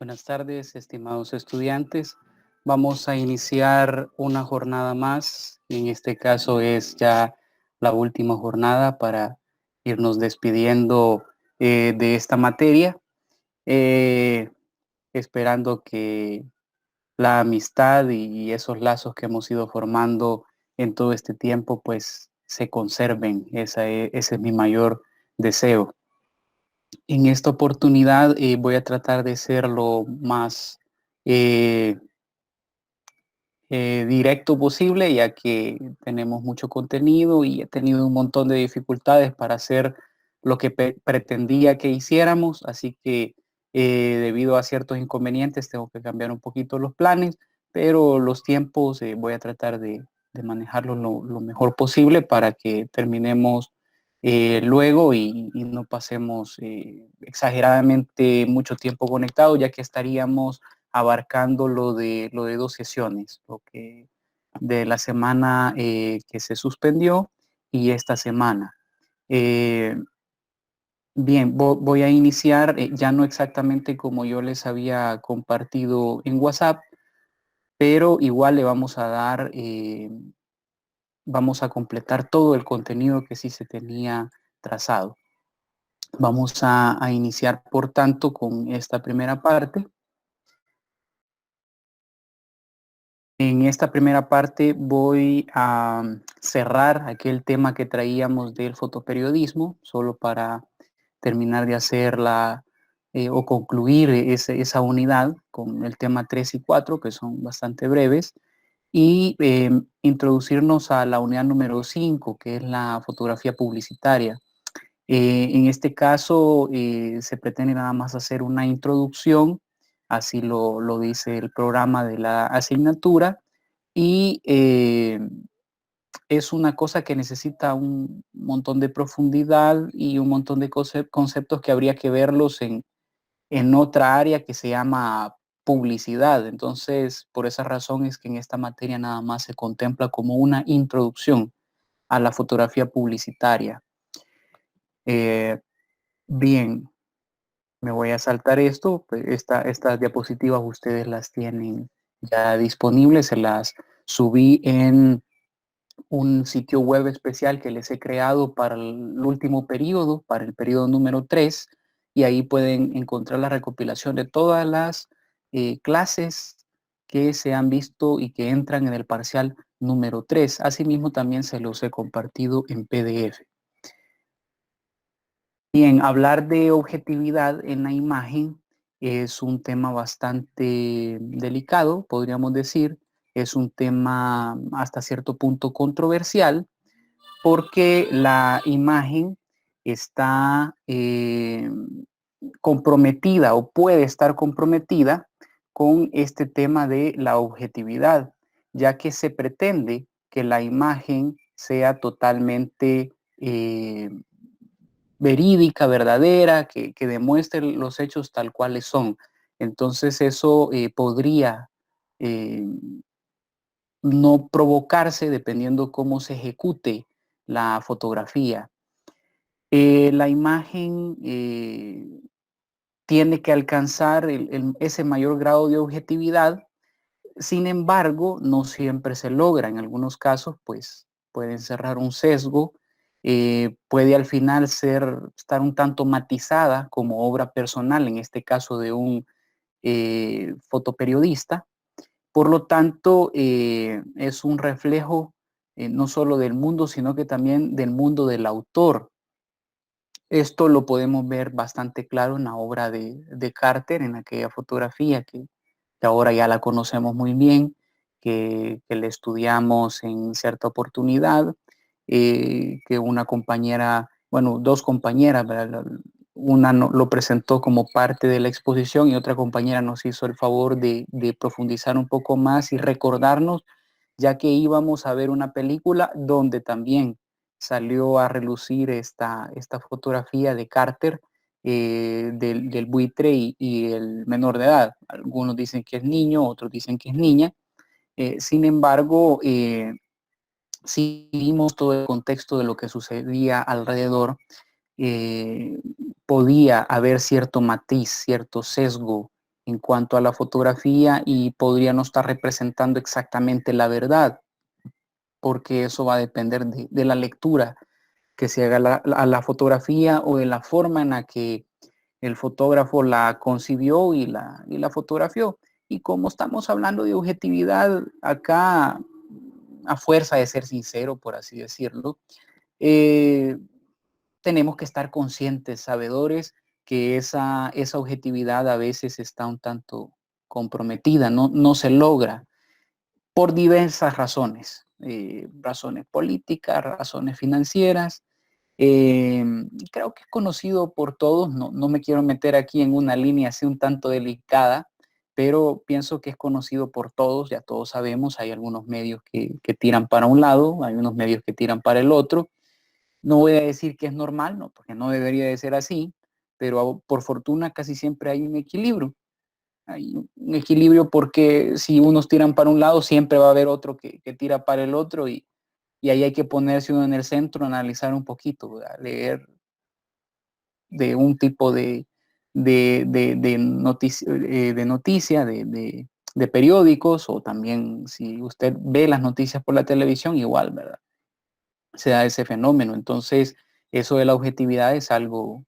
Buenas tardes, estimados estudiantes. Vamos a iniciar una jornada más. En este caso es ya la última jornada para irnos despidiendo de esta materia, eh, esperando que la amistad y esos lazos que hemos ido formando en todo este tiempo pues se conserven. Ese es mi mayor deseo. En esta oportunidad voy a tratar de ser lo más eh, directo posible, ya que tenemos mucho contenido y he tenido un montón de dificultades para hacer lo que pretendía que hiciéramos, así que debido a ciertos inconvenientes tengo que cambiar un poquito los planes, pero los tiempos voy a tratar de manejarlos lo mejor posible para que terminemos luego y no pasemos exageradamente mucho tiempo conectados, ya que estaríamos abarcando lo de 2 sesiones, lo que de la semana que se suspendió y esta semana. Eh, Bien, voy a iniciar, ya no exactamente como yo les había compartido en WhatsApp, pero igual le vamos a dar, vamos a completar todo el contenido que sí se tenía trazado. Vamos a iniciar, por tanto, con esta primera parte. En esta primera parte voy a cerrar aquel tema que traíamos del fotoperiodismo, solo para terminar de hacer o concluir esa unidad con el tema 3 y 4, que son bastante breves, y introducirnos a la unidad número 5, que es la fotografía publicitaria. En este caso se pretende nada más hacer una introducción, así lo dice el programa de la asignatura, y es una cosa que necesita un montón de profundidad y un montón de conceptos que habría que verlos en otra área que se llama publicidad. Entonces, por esa razón es que en esta materia nada más se contempla como una introducción a la fotografía publicitaria. Eh, Bien, me voy a saltar esto. Pues estas diapositivas ustedes las tienen ya disponibles, se las subí en un sitio web especial que les he creado para el último periodo, para el periodo número 3, y ahí pueden encontrar la recopilación de todas las clases que se han visto y que entran en el parcial número 3. Asimismo, también se los he compartido en PDF. Bien, hablar de objetividad en la imagen es un tema bastante delicado, podríamos decir. Es un tema hasta cierto punto controversial porque la imagen está comprometida o puede estar comprometida con este tema de la objetividad, ya que se pretende que la imagen sea totalmente verídica, verdadera, que demuestre los hechos tal cuales son. Entonces eso podría eh, no provocarse dependiendo cómo se ejecute la fotografía. La imagen tiene que alcanzar ese mayor grado de objetividad. Sin embargo, no siempre se logra. En algunos casos, pues, puede encerrar un sesgo, puede al final estar un tanto matizada como obra personal, en este caso de un fotoperiodista. Por lo tanto, es un reflejo no solo del mundo, sino que también del mundo del autor. Esto lo podemos ver bastante claro en la obra de Carter, en aquella fotografía que ahora ya la conocemos muy bien, que le estudiamos en cierta oportunidad, que una compañera, bueno, dos compañeras, ¿verdad? Una lo presentó como parte de la exposición y otra compañera nos hizo el favor de profundizar un poco más y recordarnos, ya que íbamos a ver una película donde también salió a relucir esta fotografía de Carter, del buitre y el menor de edad. Algunos dicen que es niño, otros dicen que es niña. Sin embargo, si vimos todo el contexto de lo que sucedía alrededor, podía haber cierto matiz, cierto sesgo en cuanto a la fotografía y podría no estar representando exactamente la verdad, porque eso va a depender de la lectura que se haga a la fotografía o de la forma en la que el fotógrafo la concibió y la fotografió. Y como estamos hablando de objetividad acá, a fuerza de ser sincero, por así decirlo, eh, tenemos que estar conscientes, sabedores, que esa objetividad a veces está un tanto comprometida, no se logra por diversas razones, razones políticas, razones financieras. Creo que es conocido por todos, no me quiero meter aquí en una línea así un tanto delicada, pero pienso que es conocido por todos, ya todos sabemos, hay algunos medios que tiran para un lado, hay unos medios que tiran para el otro. No voy a decir que es normal, no, porque no debería de ser así, pero por fortuna casi siempre hay un equilibrio. Hay un equilibrio porque si unos tiran para un lado, siempre va a haber otro que tira para el otro y ahí hay que ponerse uno en el centro, analizar un poquito, ¿verdad? Leer de un tipo de noticia, de periódicos, o también si usted ve las noticias por la televisión, igual, ¿verdad? Se da ese fenómeno. Entonces, eso de la objetividad es algo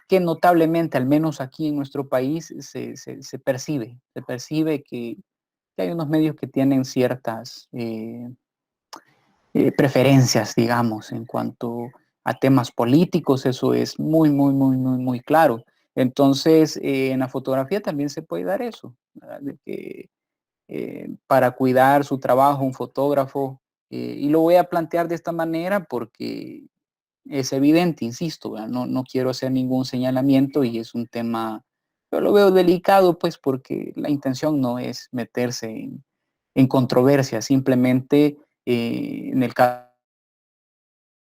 que notablemente, al menos aquí en nuestro país, se percibe que hay unos medios que tienen ciertas preferencias, digamos, en cuanto a temas políticos, eso es muy claro. Entonces, en la fotografía también se puede dar eso, ¿verdad? De que para cuidar su trabajo, un fotógrafo, y lo voy a plantear de esta manera porque es evidente, insisto, ¿verdad? No quiero hacer ningún señalamiento y es un tema, yo lo veo delicado, pues, porque la intención no es meterse en controversia, simplemente en el caso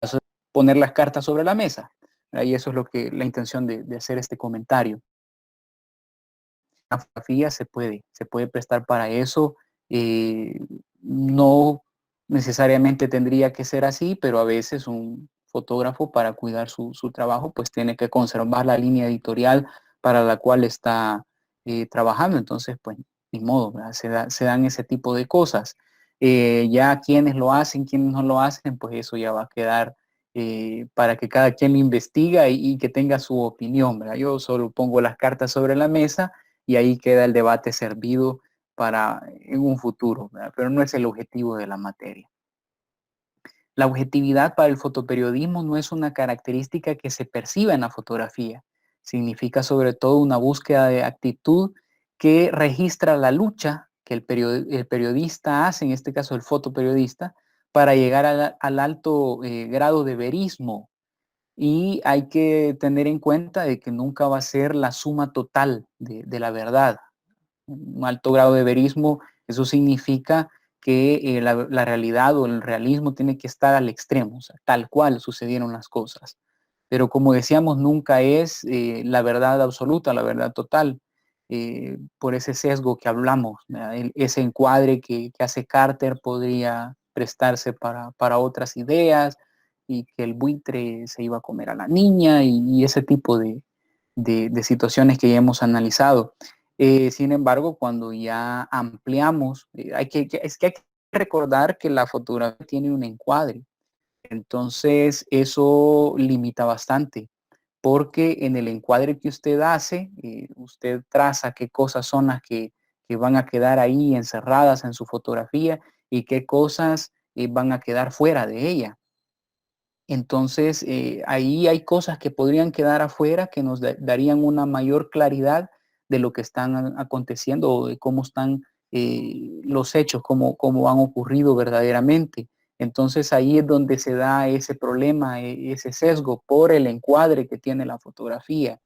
de poner las cartas sobre la mesa. Y eso es lo que la intención de hacer este comentario. La fotografía se puede prestar para eso. No necesariamente tendría que ser así, pero a veces un fotógrafo para cuidar su trabajo, pues tiene que conservar la línea editorial para la cual está trabajando. Entonces, pues, ni modo, ¿verdad? Se dan ese tipo de cosas. Ya quienes lo hacen, quienes no lo hacen, pues eso ya va a quedar para que cada quien lo investiga y que tenga su opinión, ¿verdad? Yo solo pongo las cartas sobre la mesa y ahí queda el debate servido para en un futuro, ¿verdad? Pero no es el objetivo de la materia. La objetividad para el fotoperiodismo no es una característica que se perciba en la fotografía. Significa sobre todo una búsqueda de actitud que registra la lucha que el periodista hace, en este caso el fotoperiodista, para llegar al alto grado de verismo. Y hay que tener en cuenta de que nunca va a ser la suma total de la verdad. Un alto grado de verismo, eso significa que la realidad o el realismo tiene que estar al extremo, o sea, tal cual sucedieron las cosas. Pero como decíamos, nunca es la verdad absoluta, la verdad total, por ese sesgo que hablamos. Ese encuadre que hace Carter podría prestarse para otras ideas y que el buitre se iba a comer a la niña y ese tipo de situaciones que ya hemos analizado. Sin embargo, cuando ya ampliamos, es que hay que recordar que la fotografía tiene un encuadre. Entonces, eso limita bastante, porque en el encuadre que usted hace, usted traza qué cosas son las que van a quedar ahí encerradas en su fotografía y qué cosas van a quedar fuera de ella. Entonces, ahí hay cosas que podrían quedar afuera que nos darían una mayor claridad de lo que están aconteciendo o de cómo están los hechos, cómo han ocurrido verdaderamente. Entonces, ahí es donde se da ese problema, ese sesgo por el encuadre que tiene la fotografía.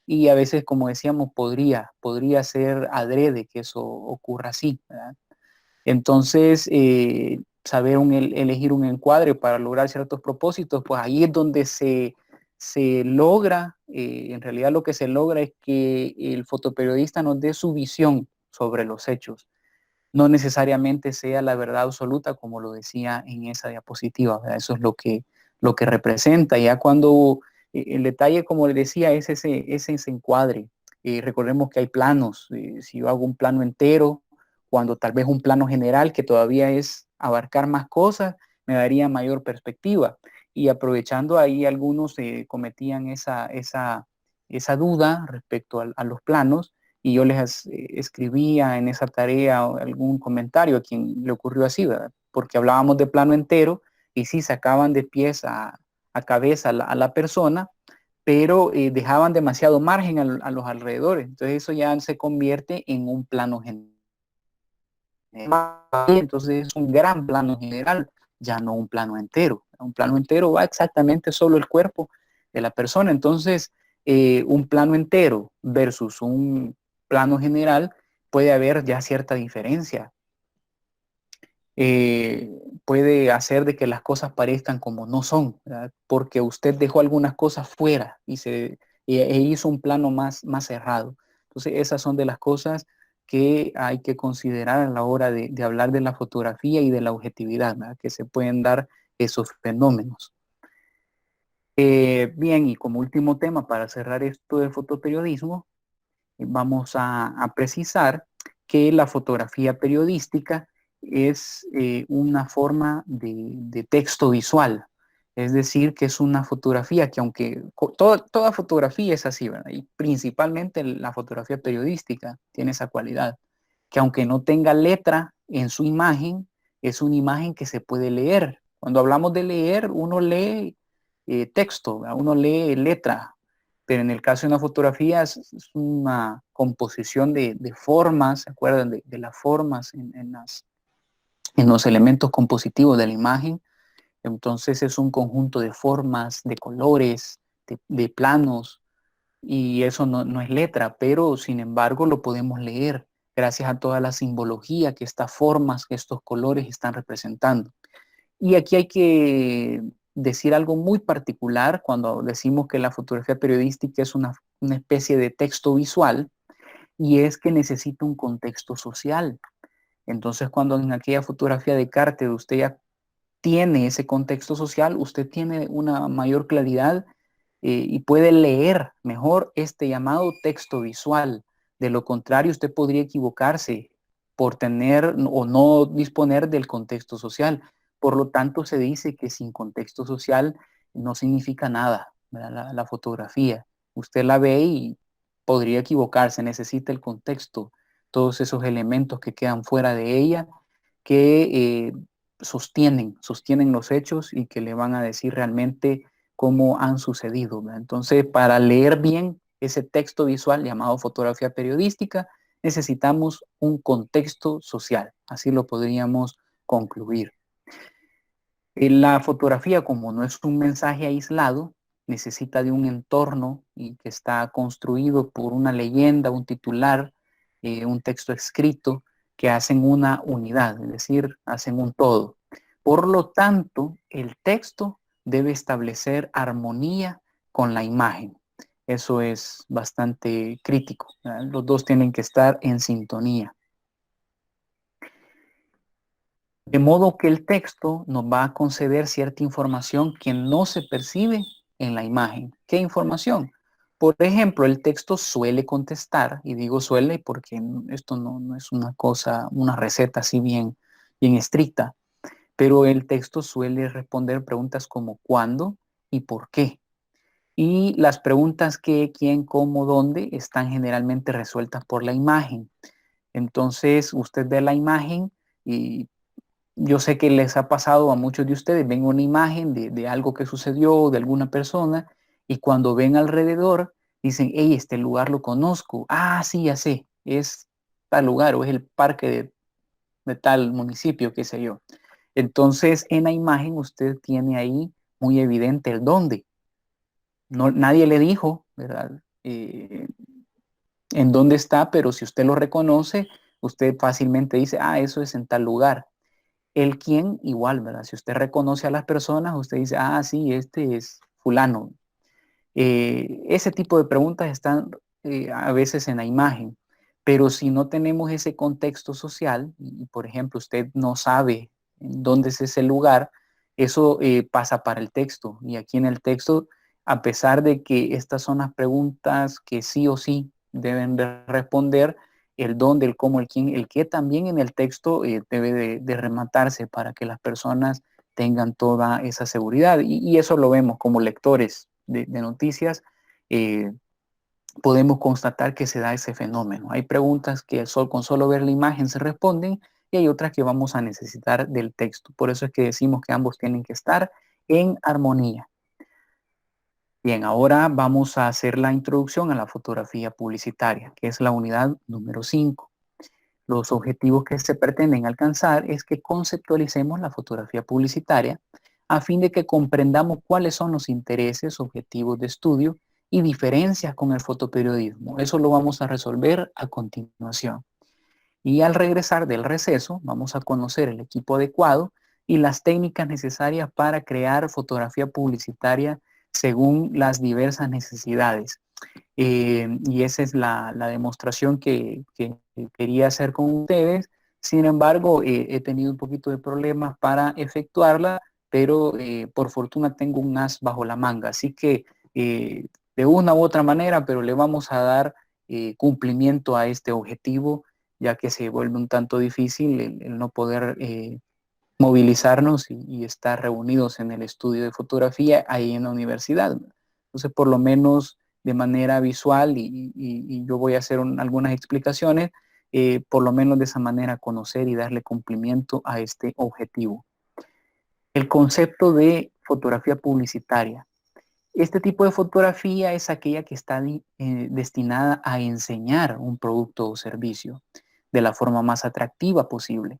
Y a veces, como decíamos, podría ser adrede que eso ocurra así, ¿verdad? Entonces, saber elegir un encuadre para lograr ciertos propósitos, pues ahí es donde se logra, en realidad lo que se logra es que el fotoperiodista nos dé su visión sobre los hechos, no necesariamente sea la verdad absoluta, como lo decía en esa diapositiva, ¿verdad? Eso es lo que representa. Ya cuando el detalle, como le decía, es ese encuadre. Recordemos que hay planos. Si yo hago un plano entero, cuando tal vez un plano general que todavía es abarcar más cosas, me daría mayor perspectiva. Y aprovechando ahí, algunos cometían esa duda respecto a los planos, y yo les escribía en esa tarea algún comentario a quien le ocurrió así, ¿verdad? Porque hablábamos de plano entero y sí sacaban de pies a cabeza a la persona, pero dejaban demasiado margen a los alrededores. Entonces eso ya se convierte en un plano general. Entonces es un gran plano general, ya no un plano entero. Un plano entero va exactamente solo el cuerpo de la persona. Entonces, un plano entero versus un plano general puede haber ya cierta diferencia. Puede hacer de que las cosas parezcan como no son, ¿verdad? Porque usted dejó algunas cosas fuera e hizo un plano más cerrado. Entonces, esas son de las cosas que hay que considerar a la hora de hablar de la fotografía y de la objetividad, ¿verdad? Que se pueden dar esos fenómenos. Bien, y como último tema para cerrar esto del fotoperiodismo, vamos a precisar que la fotografía periodística es una forma de texto visual. Es decir, que es una fotografía que aunque toda fotografía es así, ¿verdad? Y principalmente la fotografía periodística tiene esa cualidad, que aunque no tenga letra en su imagen, es una imagen que se puede leer. Cuando hablamos de leer, uno lee texto, ¿verdad? Uno lee letra, pero en el caso de una fotografía es una composición de formas, ¿se acuerdan de las formas en los elementos compositivos de la imagen? Entonces es un conjunto de formas, de colores, de planos, y eso no es letra, pero sin embargo lo podemos leer gracias a toda la simbología que estas formas, que estos colores están representando. Y aquí hay que decir algo muy particular cuando decimos que la fotografía periodística es una especie de texto visual, y es que necesita un contexto social. Entonces, cuando en aquella fotografía de Carter usted ya tiene ese contexto social, usted tiene una mayor claridad y puede leer mejor este llamado texto visual. De lo contrario, usted podría equivocarse por tener o no disponer del contexto social. Por lo tanto, se dice que sin contexto social no significa nada, la fotografía. Usted la ve y podría equivocarse, necesita el contexto, todos esos elementos que quedan fuera de ella, que sostienen los hechos y que le van a decir realmente cómo han sucedido, ¿verdad? Entonces, para leer bien ese texto visual llamado fotografía periodística, necesitamos un contexto social. Así lo podríamos concluir. La fotografía, como no es un mensaje aislado, necesita de un entorno y que está construido por una leyenda, un titular, un texto escrito, que hacen una unidad, es decir, hacen un todo. Por lo tanto, el texto debe establecer armonía con la imagen. Eso es bastante crítico, ¿verdad? Los dos tienen que estar en sintonía. De modo que el texto nos va a conceder cierta información que no se percibe en la imagen. ¿Qué información? Por ejemplo, el texto suele contestar, y digo suele porque esto no es una cosa, una receta así bien estricta, pero el texto suele responder preguntas como cuándo y por qué. Y las preguntas qué, quién, cómo, dónde están generalmente resueltas por la imagen. Entonces, usted ve la imagen y yo sé que les ha pasado a muchos de ustedes, ven una imagen de algo que sucedió, de alguna persona, y cuando ven alrededor, dicen, hey, este lugar lo conozco. Ah, sí, ya sé, es tal lugar o es el parque de tal municipio, qué sé yo. Entonces, en la imagen usted tiene ahí muy evidente el dónde. No, nadie le dijo, ¿verdad? En dónde está, pero si usted lo reconoce, usted fácilmente dice, ah, eso es en tal lugar. El quién igual, ¿verdad? Si usted reconoce a las personas, usted dice, ah, sí, este es fulano. Ese tipo de preguntas están a veces en la imagen, pero si no tenemos ese contexto social, y por ejemplo usted no sabe en dónde es ese lugar, eso pasa para el texto. Y aquí en el texto, a pesar de que estas son las preguntas que sí o sí deben de responder el dónde, el cómo, el quién, el qué también en el texto debe de rematarse para que las personas tengan toda esa seguridad. Y eso lo vemos como lectores de noticias. Podemos constatar que se da ese fenómeno. Hay preguntas que con solo ver la imagen se responden y hay otras que vamos a necesitar del texto. Por eso es que decimos que ambos tienen que estar en armonía. Bien, ahora vamos a hacer la introducción a la fotografía publicitaria, que es la unidad número 5. Los objetivos que se pretenden alcanzar es que conceptualicemos la fotografía publicitaria a fin de que comprendamos cuáles son los intereses, objetivos de estudio y diferencias con el fotoperiodismo. Eso lo vamos a resolver a continuación. Y al regresar del receso, vamos a conocer el equipo adecuado y las técnicas necesarias para crear fotografía publicitaria según las diversas necesidades. Y esa es la demostración que quería hacer con ustedes. Sin embargo, he tenido un poquito de problemas para efectuarla, pero por fortuna tengo un as bajo la manga. Así que de una u otra manera, pero le vamos a dar cumplimiento a este objetivo, ya que se vuelve un tanto difícil el no poder movilizarnos y estar reunidos en el estudio de fotografía ahí en la universidad. Entonces, por lo menos de manera visual, y yo voy a hacer algunas explicaciones, por lo menos de esa manera conocer y darle cumplimiento a este objetivo. El concepto de fotografía publicitaria. Este tipo de fotografía es aquella que está destinada a enseñar un producto o servicio de la forma más atractiva posible,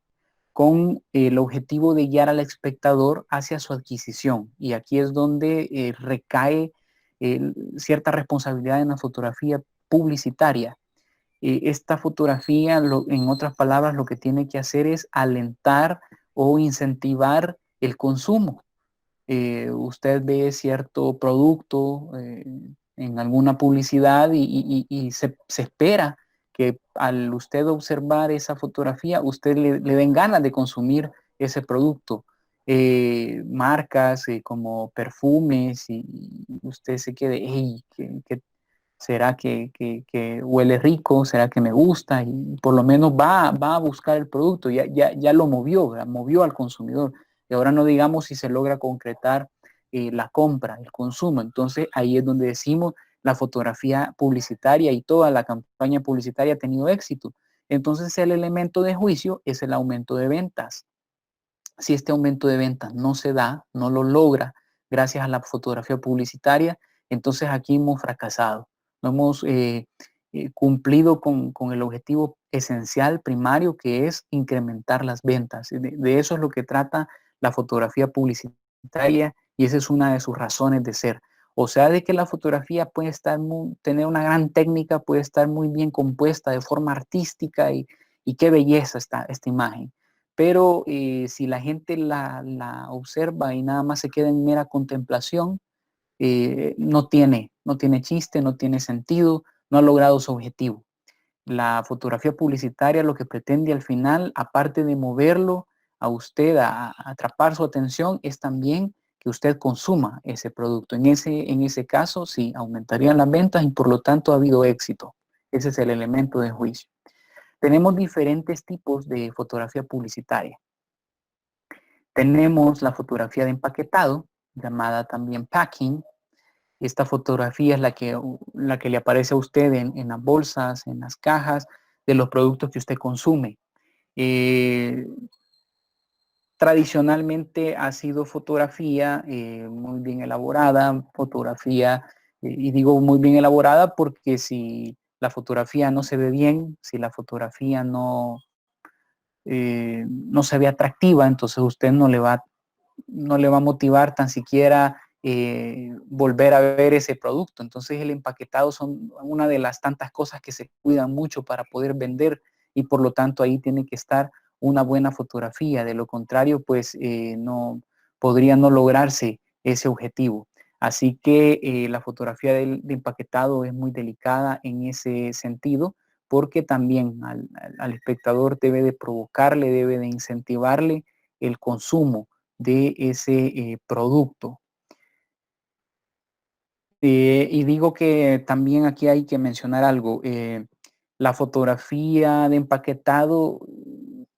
con el objetivo de guiar al espectador hacia su adquisición. Y aquí es donde recae cierta responsabilidad en la fotografía publicitaria. Esta fotografía, en otras palabras, lo que tiene que hacer es alentar o incentivar el consumo. Usted ve cierto producto en alguna publicidad y se espera que al usted observar esa fotografía, usted le den ganas de consumir ese producto. Marcas como perfumes y usted se quede, hey, ¿será que huele rico? ¿Será que me gusta? Y por lo menos va a buscar el producto, ya lo movió, ¿verdad? Movió al consumidor. Y ahora no digamos si se logra concretar la compra, el consumo. Entonces ahí es donde decimos la fotografía publicitaria y toda la campaña publicitaria ha tenido éxito. Entonces el elemento de juicio es el aumento de ventas. Si este aumento de ventas no se da, no lo logra gracias a la fotografía publicitaria, entonces aquí hemos fracasado. No hemos cumplido con el objetivo esencial, primario, que es incrementar las ventas. De eso es lo que trata la fotografía publicitaria y esa es una de sus razones de ser. O sea, de que la fotografía puede tener una gran técnica, puede estar muy bien compuesta de forma artística y qué belleza esta imagen. Pero si la gente la observa y nada más se queda en mera contemplación, no tiene chiste, no tiene sentido, no ha logrado su objetivo. La fotografía publicitaria lo que pretende al final, aparte de moverlo a usted, a atrapar su atención, es también que usted consuma ese producto. En ese caso, sí, aumentarían las ventas y por lo tanto ha habido éxito. Ese es el elemento de juicio. Tenemos diferentes tipos de fotografía publicitaria. Tenemos la fotografía de empaquetado, llamada también packing. Esta fotografía es la que le aparece a usted en las bolsas, en las cajas de los productos que usted consume. Tradicionalmente ha sido fotografía muy bien elaborada, y digo muy bien elaborada porque si la fotografía no se ve bien, si la fotografía no se ve atractiva, entonces usted no le va a motivar tan siquiera volver a ver ese producto. Entonces el empaquetado son una de las tantas cosas que se cuidan mucho para poder vender y por lo tanto ahí tiene que estar una buena fotografía. De lo contrario, pues no podría no lograrse ese objetivo. Así que la fotografía de empaquetado es muy delicada en ese sentido porque también al espectador debe de provocarle, debe de incentivarle el consumo de ese producto. Y digo que también aquí hay que mencionar algo. La fotografía de empaquetado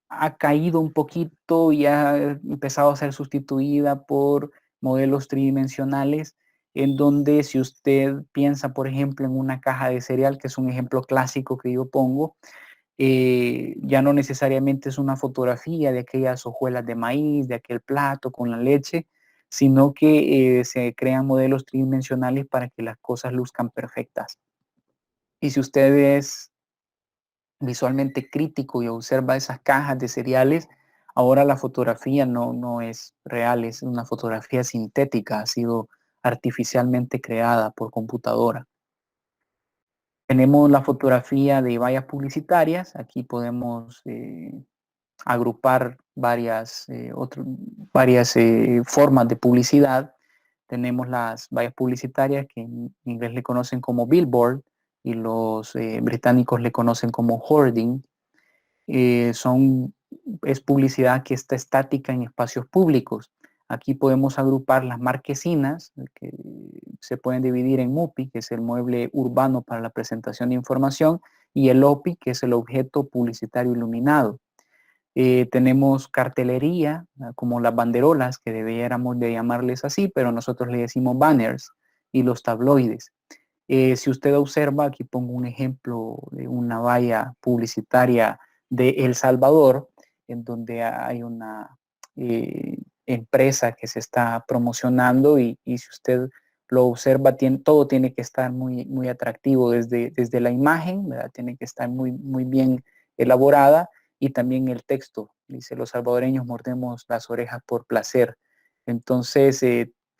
ha caído un poquito y ha empezado a ser sustituida por modelos tridimensionales, en donde si usted piensa, por ejemplo, en una caja de cereal, que es un ejemplo clásico que yo pongo, ya no necesariamente es una fotografía de aquellas hojuelas de maíz, de aquel plato con la leche, sino que se crean modelos tridimensionales para que las cosas luzcan perfectas. Y si usted es visualmente crítico y observa esas cajas de cereales, ahora la fotografía no es real, es una fotografía sintética, ha sido artificialmente creada por computadora. Tenemos la fotografía de vallas publicitarias, aquí podemos agrupar varias formas de publicidad. Tenemos las vallas publicitarias que en inglés le conocen como billboard y los británicos le conocen como hoarding. Son, es publicidad que está estática en espacios públicos. Aquí podemos agrupar las marquesinas, que se pueden dividir en MUPI, que es el mueble urbano para la presentación de información, y el OPI, que es el objeto publicitario iluminado. Tenemos cartelería, como las banderolas, que debiéramos de llamarles así, pero nosotros le decimos banners, y los tabloides. Si usted observa, aquí pongo un ejemplo de una valla publicitaria de El Salvador, en donde hay una empresa que se está promocionando y si usted lo observa, todo tiene que estar muy atractivo desde la imagen, ¿verdad? Tiene que estar muy bien elaborada y también el texto. Dice, los salvadoreños mordemos las orejas por placer. Entonces,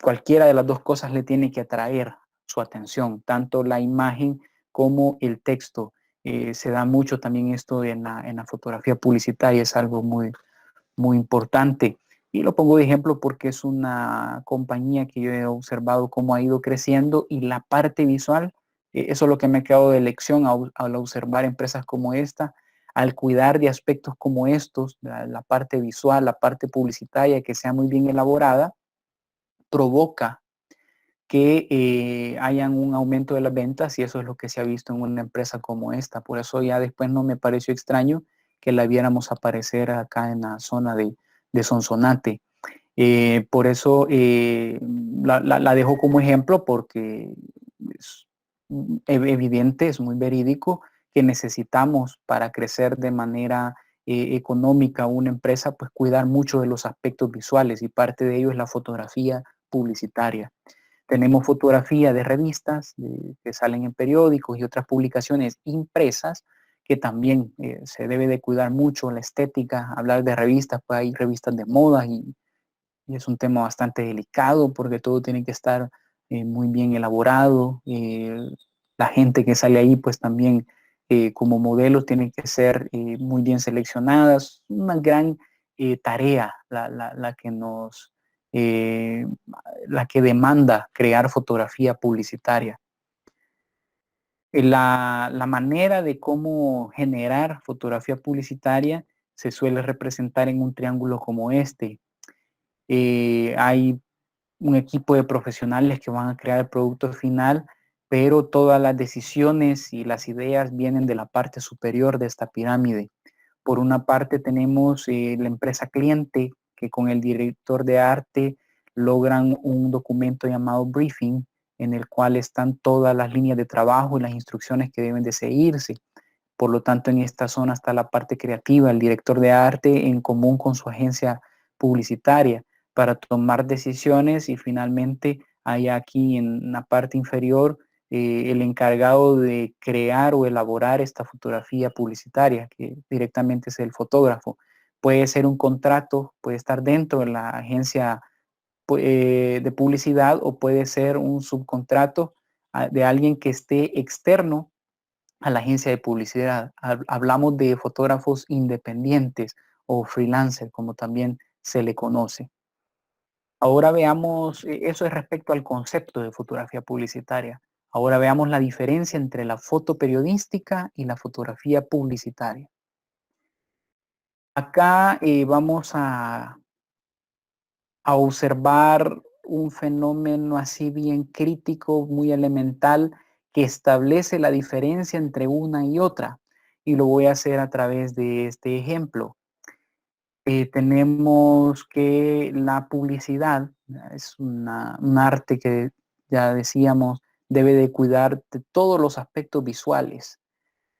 cualquiera de las dos cosas le tiene que atraer su atención, tanto la imagen como el texto. Se da mucho también esto en la fotografía publicitaria, es algo muy importante. Y lo pongo de ejemplo porque es una compañía que yo he observado cómo ha ido creciendo y la parte visual, eso es lo que me ha quedado de lección al observar empresas como esta, al cuidar de aspectos como estos, la parte visual, la parte publicitaria que sea muy bien elaborada, provoca que hayan un aumento de las ventas y eso es lo que se ha visto en una empresa como esta. Por eso ya después no me pareció extraño que la viéramos aparecer acá en la zona de Sonsonate. Por eso la dejo como ejemplo porque es evidente, es muy verídico que necesitamos para crecer de manera económica una empresa, pues cuidar mucho de los aspectos visuales y parte de ello es la fotografía publicitaria. Tenemos fotografía de revistas que salen en periódicos y otras publicaciones impresas que también se debe de cuidar mucho la estética. Hablar de revistas, pues hay revistas de moda y es un tema bastante delicado porque todo tiene que estar muy bien elaborado. La gente que sale ahí, pues también como modelos tienen que ser muy bien seleccionadas. Una gran tarea la que eh, la que demanda crear fotografía publicitaria. La manera de cómo generar fotografía publicitaria se suele representar en un triángulo como este. Hay un equipo de profesionales que van a crear el producto final, pero todas las decisiones y las ideas vienen de la parte superior de esta pirámide. Por una parte tenemos la empresa cliente, que con el director de arte logran un documento llamado briefing, en el cual están todas las líneas de trabajo y las instrucciones que deben de seguirse. Por lo tanto, en esta zona está la parte creativa, el director de arte en común con su agencia publicitaria para tomar decisiones y finalmente hay aquí en la parte inferior el encargado de crear o elaborar esta fotografía publicitaria, que directamente es el fotógrafo. Puede ser un contrato, puede estar dentro de la agencia de publicidad o puede ser un subcontrato de alguien que esté externo a la agencia de publicidad. Hablamos de fotógrafos independientes o freelancer, como también se le conoce. Ahora veamos, eso es respecto al concepto de fotografía publicitaria. Ahora veamos la diferencia entre la foto periodística y la fotografía publicitaria. Acá vamos a observar un fenómeno así bien crítico, muy elemental, que establece la diferencia entre una y otra. Y lo voy a hacer a través de este ejemplo. Tenemos que la publicidad es un arte que, ya decíamos, debe de cuidar de todos los aspectos visuales.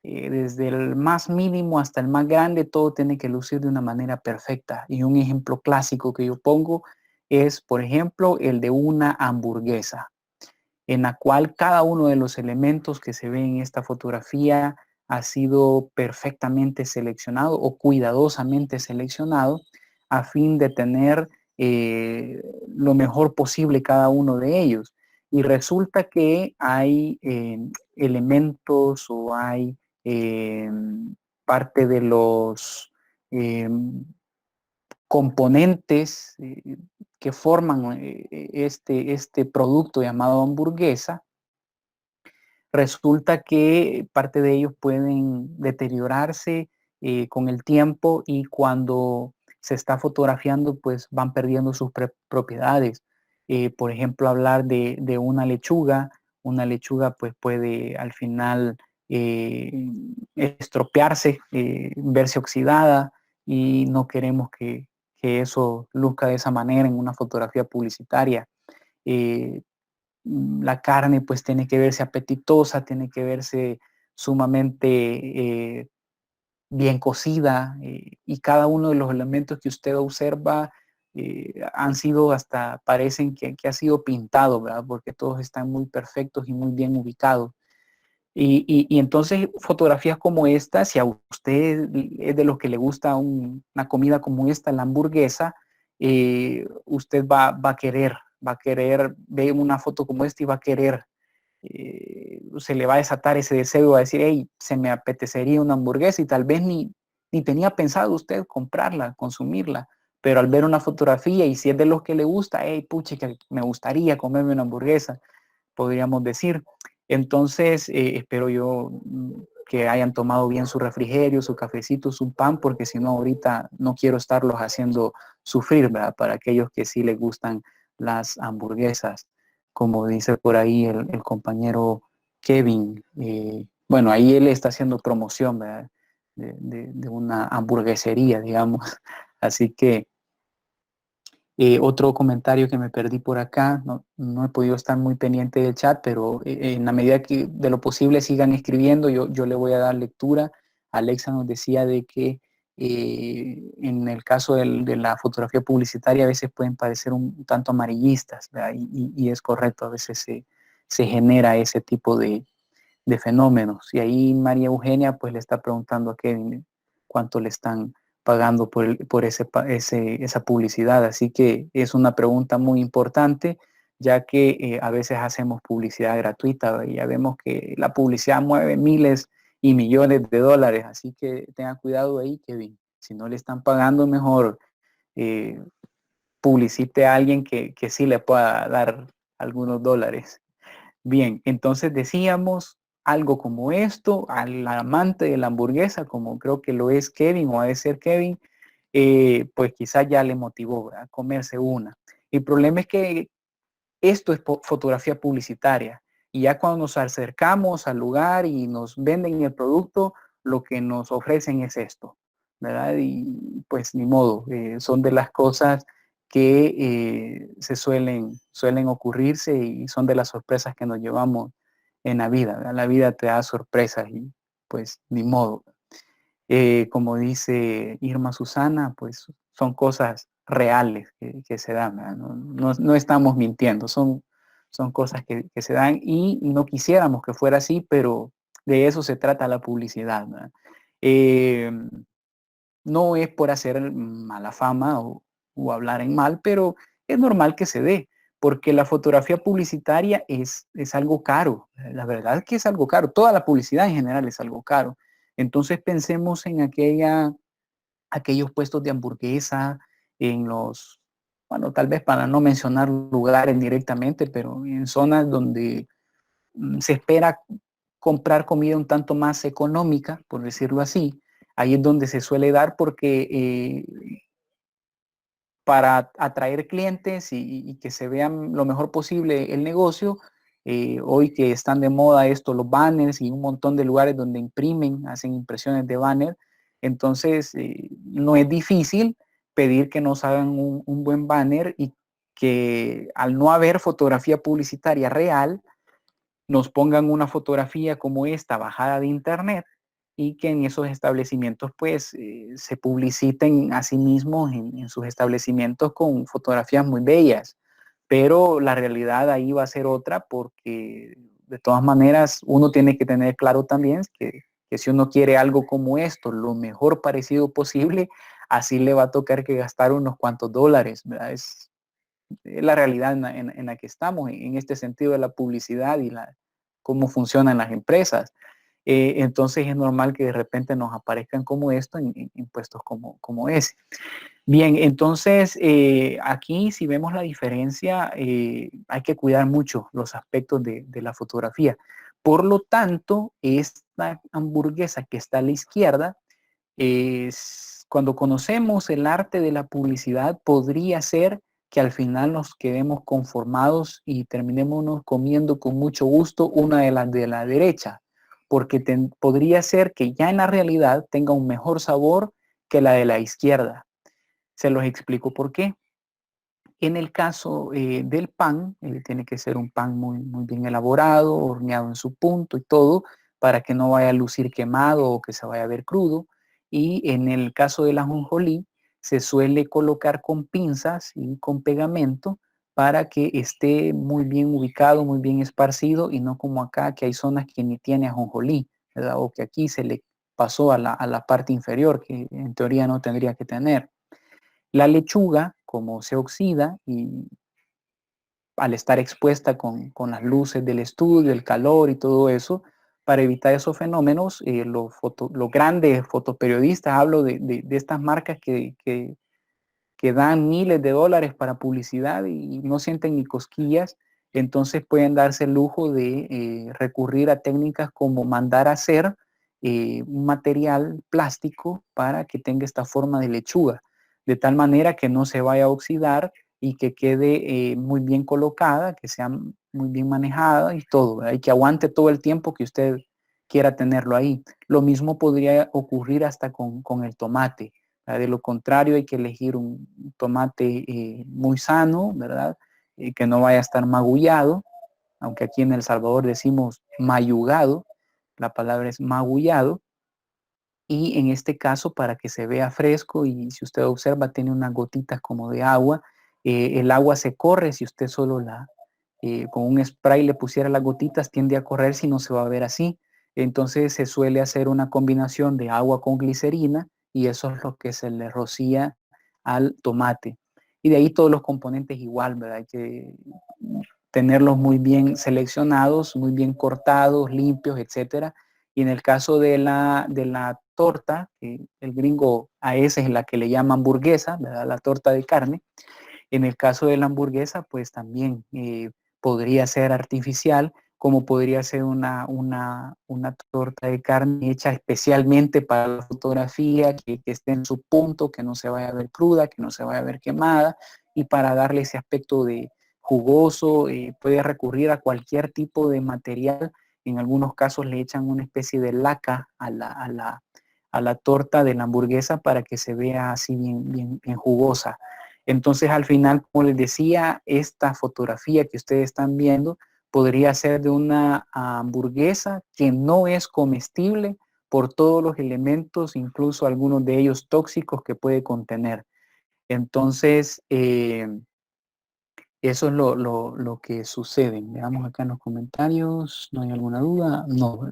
Desde el más mínimo hasta el más grande, todo tiene que lucir de una manera perfecta. Y un ejemplo clásico que yo pongo es, por ejemplo, el de una hamburguesa, en la cual cada uno de los elementos que se ve en esta fotografía ha sido perfectamente seleccionado o cuidadosamente seleccionado a fin de tener lo mejor posible cada uno de ellos. Y resulta que hay elementos o hay eh, parte de los eh, componentes que forman este producto llamado hamburguesa. Resulta que parte de ellos pueden deteriorarse con el tiempo y cuando se está fotografiando, pues van perdiendo sus propiedades. Por ejemplo, hablar de una lechuga pues puede al final estropearse, verse oxidada y no queremos que eso luzca de esa manera en una fotografía publicitaria. Eh, la carne pues tiene que verse apetitosa, tiene que verse sumamente bien cocida y cada uno de los elementos que usted observa han sido hasta, parecen que ha sido pintado, ¿verdad? Porque todos están muy perfectos y muy bien ubicados. Y entonces fotografías como esta, si a usted es de los que le gusta una comida como esta, la hamburguesa, usted va a querer, ve una foto como esta y va a querer, se le va a desatar ese deseo, va a decir, hey, se me apetecería una hamburguesa y tal vez ni tenía pensado usted comprarla, consumirla, pero al ver una fotografía y si es de los que le gusta, hey, puche, que me gustaría comerme una hamburguesa, podríamos decir. Entonces, espero yo que hayan tomado bien su refrigerio, su cafecito, su pan, porque si no, ahorita no quiero estarlos haciendo sufrir, ¿verdad? Para aquellos que sí les gustan las hamburguesas, como dice por ahí el compañero Kevin. Bueno, ahí él está haciendo promoción, ¿verdad? De una hamburguesería, digamos. Así que otro comentario que me perdí por acá, no he podido estar muy pendiente del chat, pero en la medida que de lo posible sigan escribiendo, yo le voy a dar lectura. Alexa nos decía de que en el caso de la fotografía publicitaria a veces pueden parecer un tanto amarillistas, ¿verdad? Y es correcto, a veces se genera ese tipo de fenómenos. Y ahí María Eugenia pues le está preguntando a Kevin cuánto le están pagando por esa publicidad. Así que es una pregunta muy importante, ya que a veces hacemos publicidad gratuita y ya vemos que la publicidad mueve miles y millones de dólares. Así que tenga cuidado ahí, Kevin. Si no le están pagando, mejor eh, publicite a alguien que sí le pueda dar algunos dólares. Bien, entonces decíamos algo como esto, al amante de la hamburguesa, como creo que lo es Kevin o ha de ser Kevin, pues quizás ya le motivó a comerse una. El problema es que esto es fotografía publicitaria y ya cuando nos acercamos al lugar y nos venden el producto, lo que nos ofrecen es esto, ¿verdad? Y pues ni modo, son de las cosas que suelen ocurrirse y son de las sorpresas que nos llevamos en la vida, ¿verdad? La vida te da sorpresas y pues ni modo. Como dice Irma Susana, pues son cosas reales que se dan, no estamos mintiendo, son cosas que se dan y no quisiéramos que fuera así, pero de eso se trata la publicidad. Eh, no es por hacer mala fama o hablar en mal, pero es normal que se dé, porque la fotografía publicitaria es algo caro. La verdad es que es algo caro. Toda la publicidad en general es algo caro. Entonces pensemos en aquellos puestos de hamburguesa, en los, bueno, tal vez para no mencionar lugares directamente, pero en zonas donde se espera comprar comida un tanto más económica, por decirlo así. Ahí es donde se suele dar porque para atraer clientes y que se vean lo mejor posible el negocio. Hoy que están de moda esto, los banners y un montón de lugares donde imprimen, hacen impresiones de banner. Entonces, no es difícil pedir que nos hagan un buen banner y que al no haber fotografía publicitaria real, nos pongan una fotografía como esta bajada de internet y que en esos establecimientos pues se publiciten a sí mismos en sus establecimientos con fotografías muy bellas. Pero la realidad ahí va a ser otra porque de todas maneras uno tiene que tener claro también que si uno quiere algo como esto, lo mejor parecido posible, así le va a tocar que gastar unos cuantos dólares, ¿verdad? Es la realidad en la que estamos, en este sentido de la publicidad y cómo funcionan las empresas. Entonces es normal que de repente nos aparezcan como esto en puestos como ese. Bien, entonces aquí si vemos la diferencia, hay que cuidar mucho los aspectos de la fotografía. Por lo tanto, esta hamburguesa que está a la izquierda, cuando conocemos el arte de la publicidad, podría ser que al final nos quedemos conformados y terminemos comiendo con mucho gusto una de la derecha, porque podría ser que ya en la realidad tenga un mejor sabor que la de la izquierda. Se los explico por qué. En el caso del pan, tiene que ser un pan muy bien elaborado, horneado en su punto y todo, para que no vaya a lucir quemado o que se vaya a ver crudo. Y en el caso del ajonjolí, se suele colocar con pinzas y con pegamento para que esté muy bien ubicado, muy bien esparcido y no como acá, que hay zonas que ni tiene ajonjolí, ¿verdad? O que aquí se le pasó a la parte inferior, que en teoría no tendría que tener. La lechuga, como se oxida y al estar expuesta con las luces del estudio, el calor y todo eso, para evitar esos fenómenos, los grandes fotoperiodistas, hablo de estas marcas que dan miles de dólares para publicidad y no sienten ni cosquillas, entonces pueden darse el lujo de recurrir a técnicas como mandar a hacer un material plástico para que tenga esta forma de lechuga, de tal manera que no se vaya a oxidar y que quede muy bien colocada, que sea muy bien manejada y todo, ¿verdad? Y que aguante todo el tiempo que usted quiera tenerlo ahí. Lo mismo podría ocurrir hasta con el tomate. De lo contrario, hay que elegir un tomate muy sano, ¿verdad? Que no vaya a estar magullado, aunque aquí en El Salvador decimos mayugado, la palabra es magullado, y en este caso para que se vea fresco y si usted observa tiene unas gotitas como de agua, el agua se corre si usted solo con un spray le pusiera las gotitas tiende a correr si no se va a ver así. Entonces se suele hacer una combinación de agua con glicerina y eso es lo que se le rocía al tomate. Y de ahí todos los componentes igual, ¿verdad? Hay que tenerlos muy bien seleccionados, muy bien cortados, limpios, etcétera. Y en el caso de la torta, el gringo a esa es la que le llama hamburguesa, ¿verdad? La torta de carne. En el caso de la hamburguesa, pues también podría ser artificial, como podría ser una torta de carne hecha especialmente para la fotografía, que esté en su punto, que no se vaya a ver cruda, que no se vaya a ver quemada, y para darle ese aspecto de jugoso, puede recurrir a cualquier tipo de material. En algunos casos le echan una especie de laca a la torta de la hamburguesa para que se vea así bien jugosa. Entonces, al final, como les decía, esta fotografía que ustedes están viendo podría ser de una hamburguesa que no es comestible por todos los elementos, incluso algunos de ellos tóxicos que puede contener. Entonces, eso es lo que sucede. Veamos acá en los comentarios, ¿no hay alguna duda? No,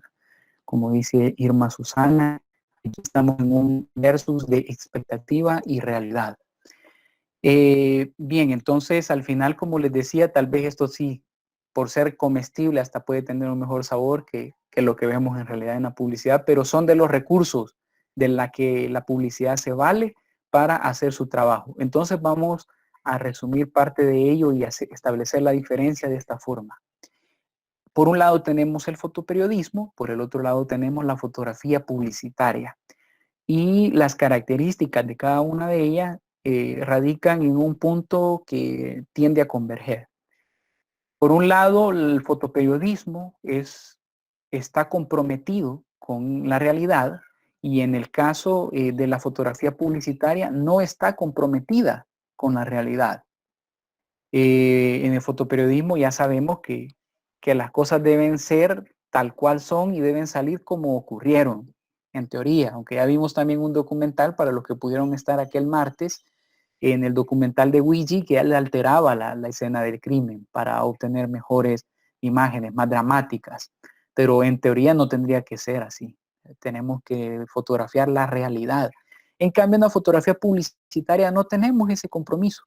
como dice Irma Susana, aquí estamos en un versus de expectativa y realidad. Bien, entonces al final, como les decía, tal vez esto sí, por ser comestible, hasta puede tener un mejor sabor que lo que vemos en realidad en la publicidad, pero son de los recursos de la que la publicidad se vale para hacer su trabajo. Entonces vamos a resumir parte de ello y establecer la diferencia de esta forma. Por un lado tenemos el fotoperiodismo, por el otro lado tenemos la fotografía publicitaria. Y las características de cada una de ellas radican en un punto que tiende a converger. Por un lado, el fotoperiodismo está comprometido con la realidad y en el caso de la fotografía publicitaria no está comprometida con la realidad. En el fotoperiodismo ya sabemos que las cosas deben ser tal cual son y deben salir como ocurrieron, en teoría, aunque ya vimos también un documental para los que pudieron estar aquel martes, en el documental de Ouija, que él alteraba la escena del crimen para obtener mejores imágenes, más dramáticas. Pero en teoría no tendría que ser así. Tenemos que fotografiar la realidad. En cambio, en la fotografía publicitaria no tenemos ese compromiso.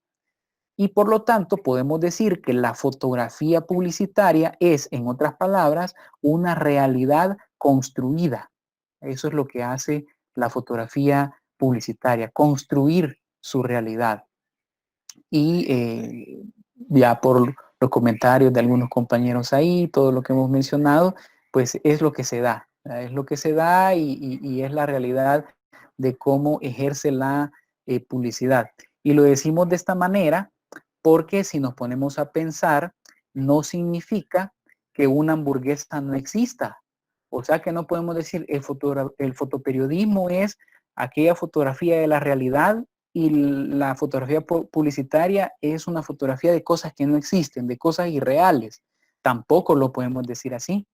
Y por lo tanto, podemos decir que la fotografía publicitaria es, en otras palabras, una realidad construida. Eso es lo que hace la fotografía publicitaria, construir su realidad. Y ya por los comentarios de algunos compañeros ahí, todo lo que hemos mencionado, pues es lo que se da. Es lo que se da y es la realidad de cómo ejerce la publicidad. Y lo decimos de esta manera porque si nos ponemos a pensar, no significa que una hamburguesa no exista. O sea que no podemos decir el fotoperiodismo es aquella fotografía de la realidad y la fotografía publicitaria es una fotografía de cosas que no existen, de cosas irreales. Tampoco lo podemos decir así.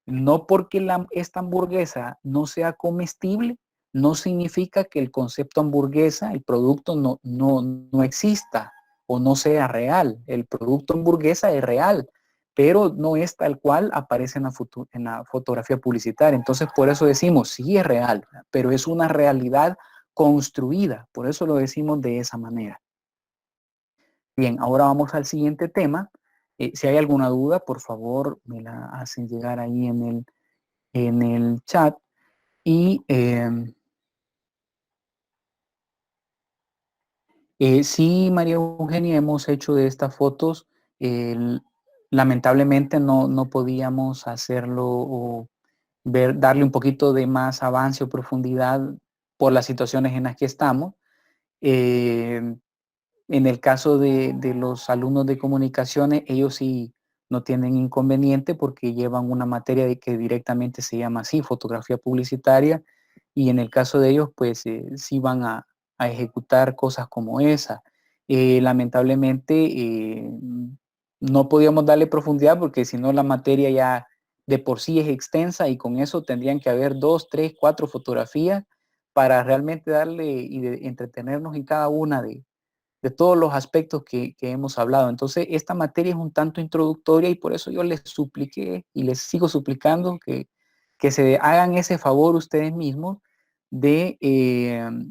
No porque esta hamburguesa no sea comestible, no significa que el concepto hamburguesa, el producto no exista o no sea real. El producto hamburguesa es real, pero no es tal cual aparece en la fotografía publicitaria. Entonces, por eso decimos, sí es real, pero es una realidad construida. Por eso lo decimos de esa manera. Bien, ahora vamos al siguiente tema. Si hay alguna duda, por favor, me la hacen llegar ahí en el chat. Y sí, María Eugenia, hemos hecho de estas fotos. eh, Lamentablemente no podíamos hacerlo o darle un poquito de más avance o profundidad por las situaciones en las que estamos. Eh, En el caso de los alumnos de comunicaciones, ellos sí no tienen inconveniente porque llevan una materia que directamente se llama así, fotografía publicitaria, y en el caso de ellos, pues sí van a ejecutar cosas como esa. Lamentablemente, no podíamos darle profundidad porque si no la materia ya de por sí es extensa y con eso tendrían que haber 2, 3, 4 fotografías para realmente darle y entretenernos en cada una de todos los aspectos que hemos hablado. Entonces, esta materia es un tanto introductoria y por eso yo les supliqué y les sigo suplicando que se hagan ese favor ustedes mismos de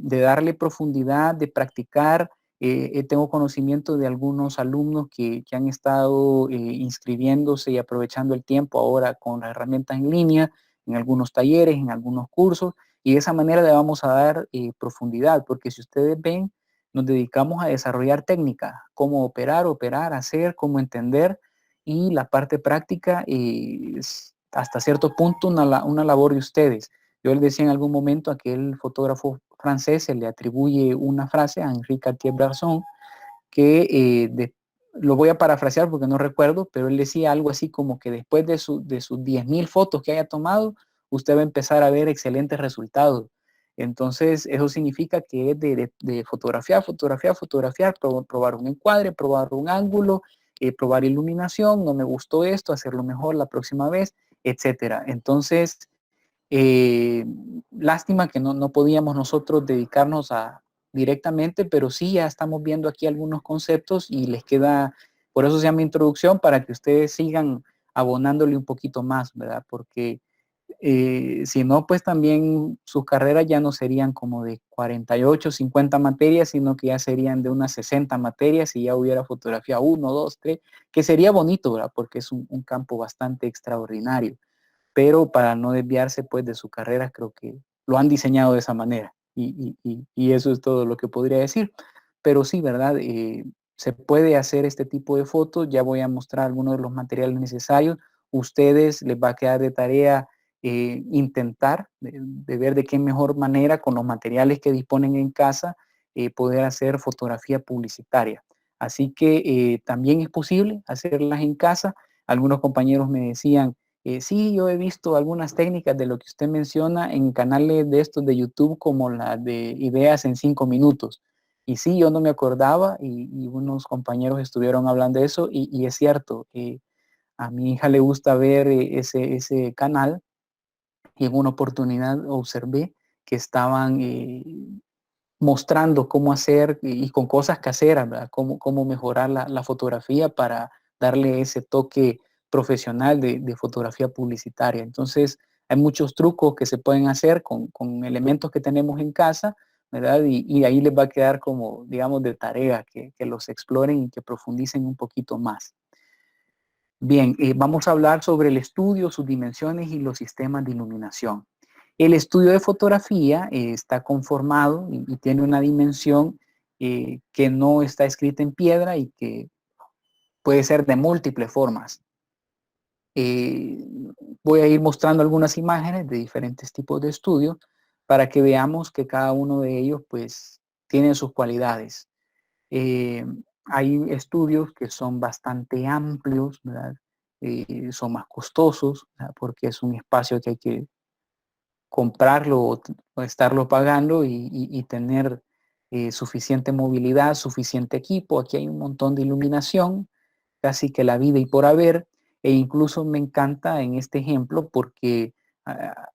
darle profundidad, de practicar. Tengo conocimiento de algunos alumnos que han estado inscribiéndose y aprovechando el tiempo ahora con las herramientas en línea, en algunos talleres, en algunos cursos, y de esa manera le vamos a dar profundidad, porque si ustedes ven, nos dedicamos a desarrollar técnicas, cómo operar, hacer, cómo entender, y la parte práctica es hasta cierto punto una labor de ustedes. Yo les decía en algún momento a aquel fotógrafo francés se le atribuye una frase a Henri Cartier-Bresson que lo voy a parafrasear porque no recuerdo, pero él decía algo así como que después de sus 10.000 fotos que haya tomado, usted va a empezar a ver excelentes resultados. Entonces, eso significa que es de fotografiar, probar un encuadre, probar un ángulo, probar iluminación, no me gustó esto, hacerlo mejor la próxima vez, etcétera. Entonces, eh, lástima que no podíamos nosotros dedicarnos a directamente, pero sí ya estamos viendo aquí algunos conceptos y les queda, por eso se llama introducción, para que ustedes sigan abonándole un poquito más, ¿verdad? Porque si no, pues también sus carreras ya no serían como de 48, 50 materias, sino que ya serían de unas 60 materias y ya hubiera fotografía 1, 2, 3, que sería bonito, ¿verdad? Porque es un campo bastante extraordinario, pero para no desviarse pues de su carrera, creo que lo han diseñado de esa manera y eso es todo lo que podría decir. Pero sí, ¿verdad? Se puede hacer este tipo de fotos, ya voy a mostrar algunos de los materiales necesarios, ustedes les va a quedar de tarea intentar de ver de qué mejor manera con los materiales que disponen en casa poder hacer fotografía publicitaria. Así que también es posible hacerlas en casa. Algunos compañeros me decían, sí, yo he visto algunas técnicas de lo que usted menciona en canales de estos de YouTube como la de ideas en 5 minutos. Y sí, yo no me acordaba y unos compañeros estuvieron hablando de eso y es cierto, a mi hija le gusta ver ese canal y en una oportunidad observé que estaban mostrando cómo hacer y con cosas caseras, ¿verdad? Cómo mejorar la fotografía para darle ese toque profesional de fotografía publicitaria. Entonces, hay muchos trucos que se pueden hacer con elementos que tenemos en casa, ¿verdad? Y ahí les va a quedar como, digamos, de tarea que los exploren y que profundicen un poquito más. Bien, vamos a hablar sobre el estudio, sus dimensiones y los sistemas de iluminación. El estudio de fotografía está conformado y tiene una dimensión que no está escrita en piedra y que puede ser de múltiples formas. Eh, Voy a ir mostrando algunas imágenes de diferentes tipos de estudios para que veamos que cada uno de ellos pues tiene sus cualidades. Eh, Hay estudios que son bastante amplios, ¿verdad? Son más costosos, ¿verdad? Porque es un espacio que hay que comprarlo o estarlo pagando y tener suficiente movilidad, suficiente equipo. Aquí hay un montón de iluminación, casi que la vida y por haber, e incluso me encanta en este ejemplo porque ah,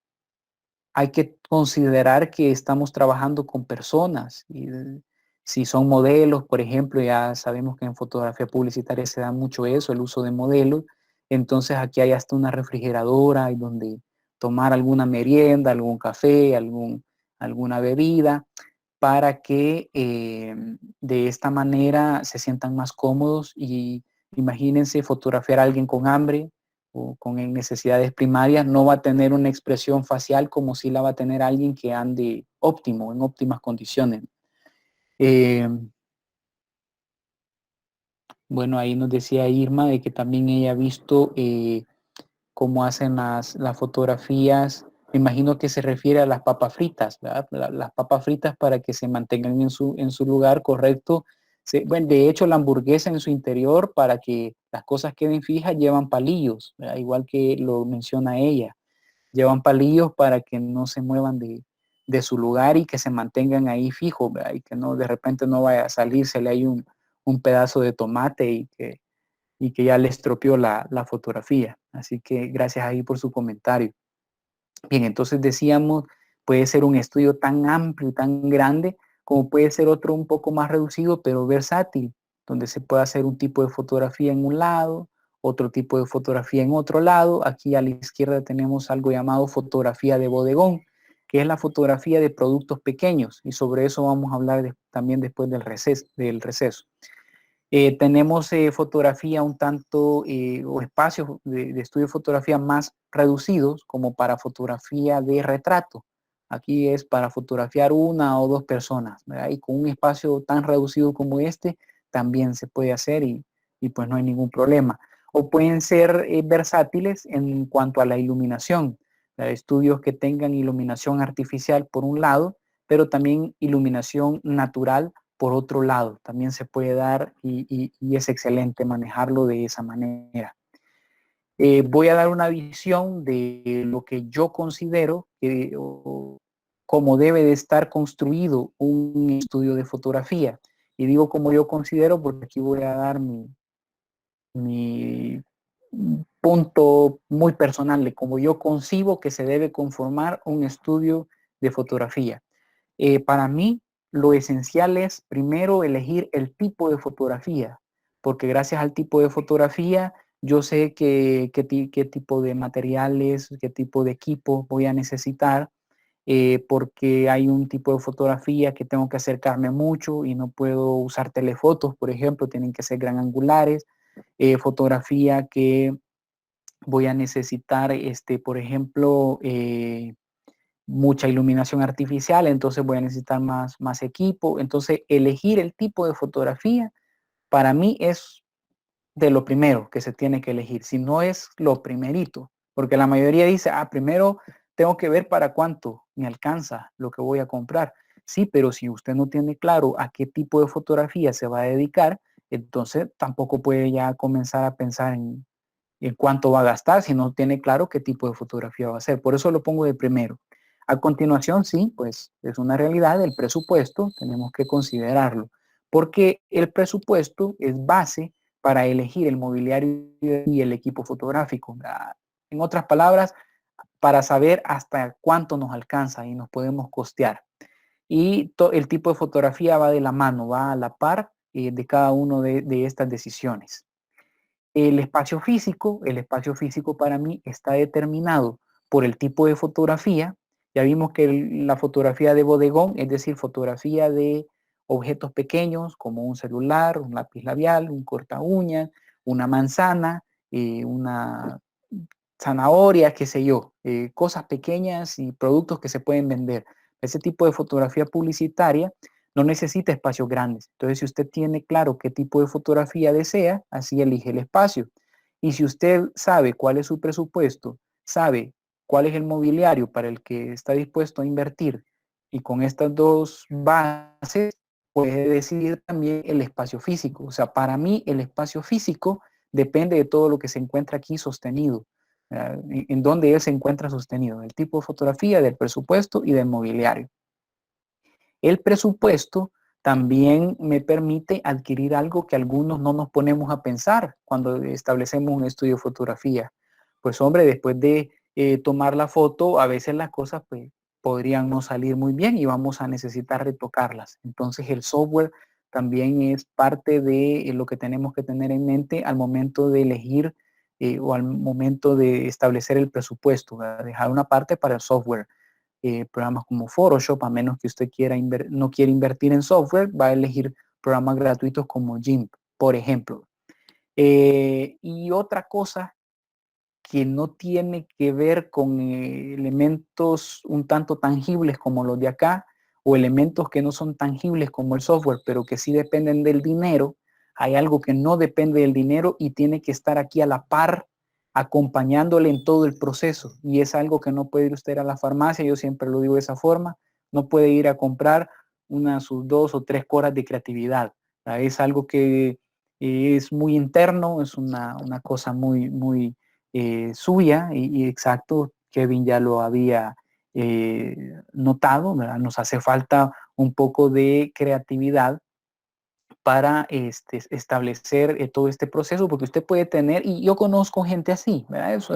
hay que considerar que estamos trabajando con personas y si son modelos, por ejemplo, ya sabemos que en fotografía publicitaria se da mucho eso, el uso de modelos. Entonces aquí hay hasta una refrigeradora y donde tomar alguna merienda, algún café, alguna bebida para que de esta manera se sientan más cómodos y imagínense fotografiar a alguien con hambre o con necesidades primarias, no va a tener una expresión facial como si la va a tener alguien que ande óptimo, en óptimas condiciones. Eh, bueno, ahí nos decía Irma de que también ella ha visto cómo hacen las fotografías. Me imagino que se refiere a las papas fritas, ¿verdad? Las papas fritas para que se mantengan en su lugar correcto. Bueno, de hecho, la hamburguesa en su interior, para que las cosas queden fijas, llevan palillos, ¿verdad? Igual que lo menciona ella. Llevan palillos para que no se muevan de su lugar y que se mantengan ahí fijos, ¿verdad? Y que no, de repente no vaya a salírsele ahí un pedazo de tomate y que ya le estropeó la fotografía. Así que gracias ahí por su comentario. Bien, entonces decíamos, puede ser un estudio tan amplio, tan grande, como puede ser otro un poco más reducido, pero versátil, donde se puede hacer un tipo de fotografía en un lado, otro tipo de fotografía en otro lado. Aquí a la izquierda tenemos algo llamado fotografía de bodegón, que es la fotografía de productos pequeños, y sobre eso vamos a hablar también después del receso. Tenemos fotografía un tanto o espacios de estudio de fotografía más reducidos como para fotografía de retrato. Aquí es para fotografiar una o dos personas, ¿verdad? Y con un espacio tan reducido como este también se puede hacer y pues no hay ningún problema. O pueden ser versátiles en cuanto a la iluminación. Estudios que tengan iluminación artificial por un lado, pero también iluminación natural por otro lado. También se puede dar y es excelente manejarlo de esa manera. Voy a dar una visión de lo que yo considero como debe de estar construido un estudio de fotografía. Y digo como yo considero porque aquí voy a dar mi punto muy personal de cómo yo concibo que se debe conformar un estudio de fotografía. Para mí, lo esencial es primero elegir el tipo de fotografía, porque gracias al tipo de fotografía yo sé qué tipo de materiales, qué tipo de equipo voy a necesitar, porque hay un tipo de fotografía que tengo que acercarme mucho y no puedo usar telefotos, por ejemplo, tienen que ser gran angulares, fotografía que voy a necesitar, por ejemplo, mucha iluminación artificial, entonces voy a necesitar más equipo. Entonces, elegir el tipo de fotografía para mí es de lo primero que se tiene que elegir, si no es lo primerito, porque la mayoría dice, primero tengo que ver para cuánto me alcanza lo que voy a comprar. Sí, pero si usted no tiene claro a qué tipo de fotografía se va a dedicar, entonces tampoco puede ya comenzar a pensar en cuánto va a gastar si no tiene claro qué tipo de fotografía va a hacer. Por eso lo pongo de primero. A continuación, sí, pues es una realidad, el presupuesto, tenemos que considerarlo, porque el presupuesto es base para elegir el mobiliario y el equipo fotográfico. En otras palabras, para saber hasta cuánto nos alcanza y nos podemos costear. Y el tipo de fotografía va de la mano, va a la par de cada uno de estas decisiones. El espacio físico para mí está determinado por el tipo de fotografía. Ya vimos que la fotografía de bodegón, es decir, fotografía de objetos pequeños como un celular, un lápiz labial, un corta uñas, una manzana, una zanahoria, qué sé yo, cosas pequeñas y productos que se pueden vender. Ese tipo de fotografía publicitaria no necesita espacios grandes. Entonces, si usted tiene claro qué tipo de fotografía desea, así elige el espacio. Y si usted sabe cuál es su presupuesto, sabe cuál es el mobiliario para el que está dispuesto a invertir, y con estas dos bases puede decidir también el espacio físico. O sea, para mí el espacio físico depende de todo lo que se encuentra aquí sostenido, en donde él se encuentra sostenido, del tipo de fotografía, del presupuesto y del mobiliario. El presupuesto también me permite adquirir algo que algunos no nos ponemos a pensar cuando establecemos un estudio de fotografía. Pues hombre, después de tomar la foto, a veces las cosas pues, podrían no salir muy bien y vamos a necesitar retocarlas. Entonces el software también es parte de lo que tenemos que tener en mente al momento de elegir o al momento de establecer el presupuesto, ¿verdad? Dejar una parte para el software. Programas como Photoshop, a menos que usted no quiera invertir en software, va a elegir programas gratuitos como GIMP, por ejemplo. Y otra cosa que no tiene que ver con elementos un tanto tangibles como los de acá, o elementos que no son tangibles como el software, pero que sí dependen del dinero. Hay algo que no depende del dinero y tiene que estar aquí a la par, acompañándole en todo el proceso. Y es algo que no puede ir usted a la farmacia, yo siempre lo digo de esa forma, no puede ir a comprar sus 2 o 3 horas de creatividad. Es algo que es muy interno, es una cosa muy suya y exacto, Kevin ya lo había notado, ¿verdad? Nos hace falta un poco de creatividad para establecer todo este proceso, porque usted puede tener, y yo conozco gente así, ¿verdad? Eso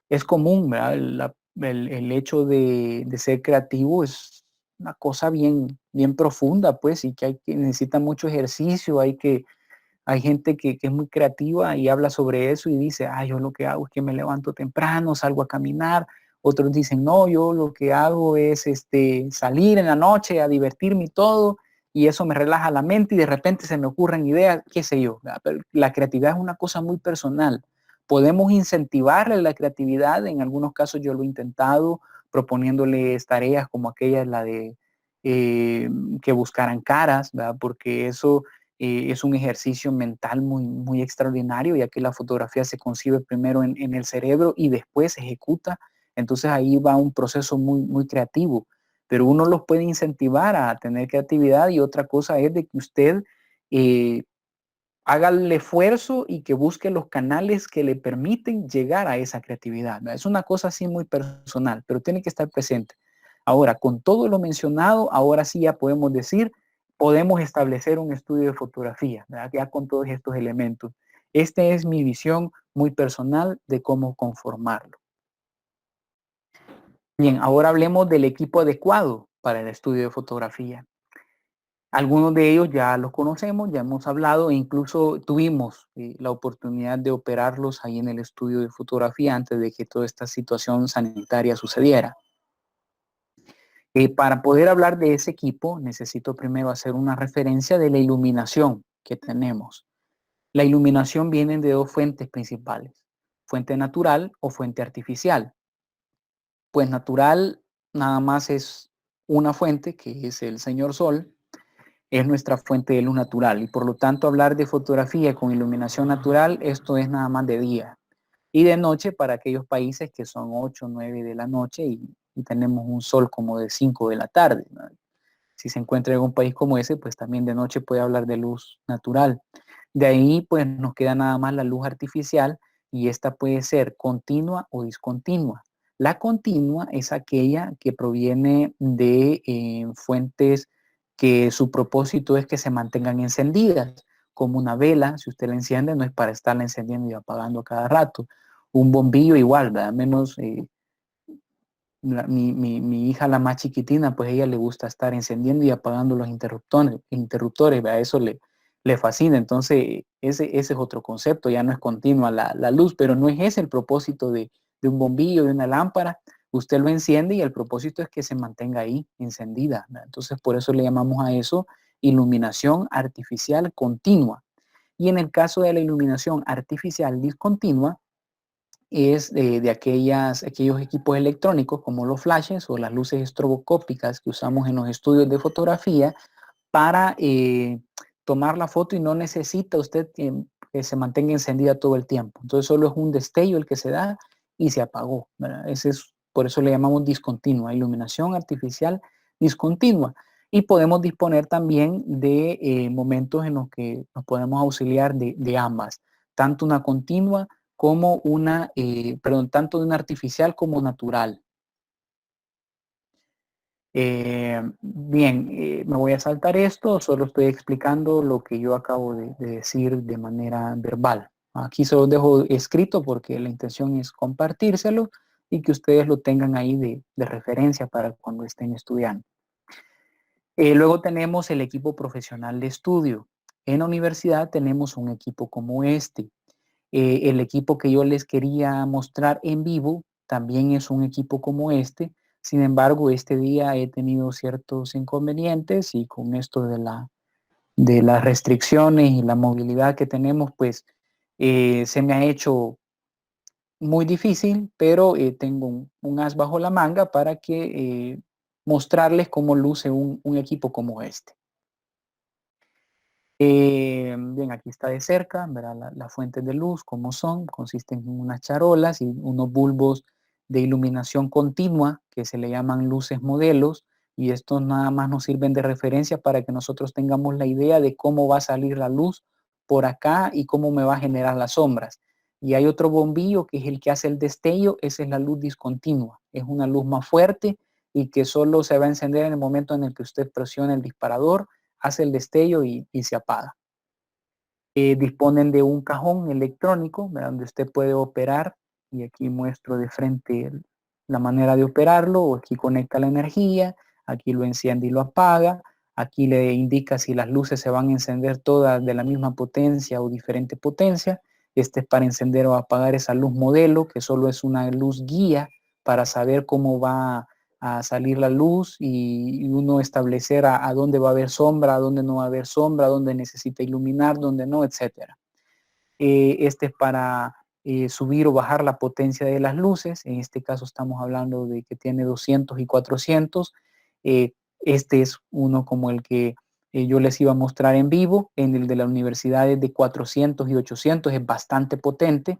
es común, ¿verdad? El hecho de ser creativo es una cosa bien profunda, pues, y que necesita mucho ejercicio, hay gente que es muy creativa y habla sobre eso y dice, yo lo que hago es que me levanto temprano, salgo a caminar. Otros dicen, no, yo lo que hago es salir en la noche a divertirme y todo, y eso me relaja la mente y de repente se me ocurren ideas, qué sé yo. Pero la creatividad es una cosa muy personal. Podemos incentivarle la creatividad, en algunos casos yo lo he intentado, proponiéndoles tareas como aquella, la de que buscaran caras, ¿verdad? Porque eso es un ejercicio mental muy extraordinario, ya que la fotografía se concibe primero en el cerebro y después se ejecuta. Entonces ahí va un proceso muy creativo, pero uno los puede incentivar a tener creatividad y otra cosa es de que usted haga el esfuerzo y que busque los canales que le permiten llegar a esa creatividad. Es una cosa así muy personal, pero tiene que estar presente. Ahora, con todo lo mencionado, ahora sí ya podemos decir, podemos establecer un estudio de fotografía, ¿verdad? Ya con todos estos elementos. Esta es mi visión muy personal de cómo conformarlo. Bien, ahora hablemos del equipo adecuado para el estudio de fotografía. Algunos de ellos ya los conocemos, ya hemos hablado e incluso tuvimos la oportunidad de operarlos ahí en el estudio de fotografía antes de que toda esta situación sanitaria sucediera. Para poder hablar de ese equipo, necesito primero hacer una referencia de la iluminación que tenemos. La iluminación viene de 2 fuentes principales, fuente natural o fuente artificial. Pues natural nada más es una fuente, que es el señor Sol, es nuestra fuente de luz natural y por lo tanto hablar de fotografía con iluminación natural, esto es nada más de día. Y de noche para aquellos países que son 8 o 9 de la noche y tenemos un sol como de 5 de la tarde, ¿no? Si se encuentra en un país como ese, pues también de noche puede hablar de luz natural. De ahí, pues nos queda nada más la luz artificial y esta puede ser continua o discontinua. La continua es aquella que proviene de fuentes que su propósito es que se mantengan encendidas, como una vela. Si usted la enciende, no es para estarla encendiendo y apagando cada rato. Un bombillo igual, ¿verdad? Menos mi hija, la más chiquitina, pues a ella le gusta estar encendiendo y apagando los interruptores, ¿verdad? Eso le fascina. Entonces, ese es otro concepto, ya no es continua la luz, pero no es ese el propósito de un bombillo, de una lámpara. Usted lo enciende y el propósito es que se mantenga ahí encendida, ¿verdad? Entonces, por eso le llamamos a eso iluminación artificial continua. Y en el caso de la iluminación artificial discontinua, es de aquellos equipos electrónicos como los flashes o las luces estroboscópicas que usamos en los estudios de fotografía para tomar la foto y no necesita usted que se mantenga encendida todo el tiempo. Entonces solo es un destello el que se da y se apagó, ¿verdad? Por eso le llamamos discontinua, iluminación artificial discontinua. Y podemos disponer también de momentos en los que nos podemos auxiliar de ambas, tanto una continua como tanto de una artificial como natural. Bien, me voy a saltar esto, solo estoy explicando lo que yo acabo de decir de manera verbal. Aquí se los dejo escrito porque la intención es compartírselo y que ustedes lo tengan ahí de referencia para cuando estén estudiando. Luego tenemos el equipo profesional de estudio. En la universidad tenemos un equipo como este. El equipo que yo les quería mostrar en vivo también es un equipo como este. Sin embargo, este día he tenido ciertos inconvenientes y con esto de las restricciones y la movilidad que tenemos, pues se me ha hecho muy difícil, pero tengo un as bajo la manga para que mostrarles cómo luce un equipo como este. Bien, aquí está de cerca, verá las fuentes de luz, cómo son, consisten en unas charolas y unos bulbos de iluminación continua que se le llaman luces modelos, y estos nada más nos sirven de referencia para que nosotros tengamos la idea de cómo va a salir la luz por acá y cómo me va a generar las sombras. Y hay otro bombillo que es el que hace el destello, esa es la luz discontinua, es una luz más fuerte y que solo se va a encender en el momento en el que usted presiona el disparador, hace el destello y se apaga. Disponen de un cajón electrónico, ¿verdad? Donde usted puede operar, y aquí muestro de frente la manera de operarlo. Aquí conecta la energía, aquí lo enciende y lo apaga, aquí le indica si las luces se van a encender todas de la misma potencia o diferente potencia. Este es para encender o apagar esa luz modelo, que solo es una luz guía para saber cómo va a salir la luz y uno establecer a dónde va a haber sombra, a dónde no va a haber sombra, a dónde necesita iluminar, dónde no, etcétera. Este es para subir o bajar la potencia de las luces. En este caso estamos hablando de que tiene 200 y 400. Este es uno como el que yo les iba a mostrar en vivo. En el de la universidad es de 400 y 800, es bastante potente.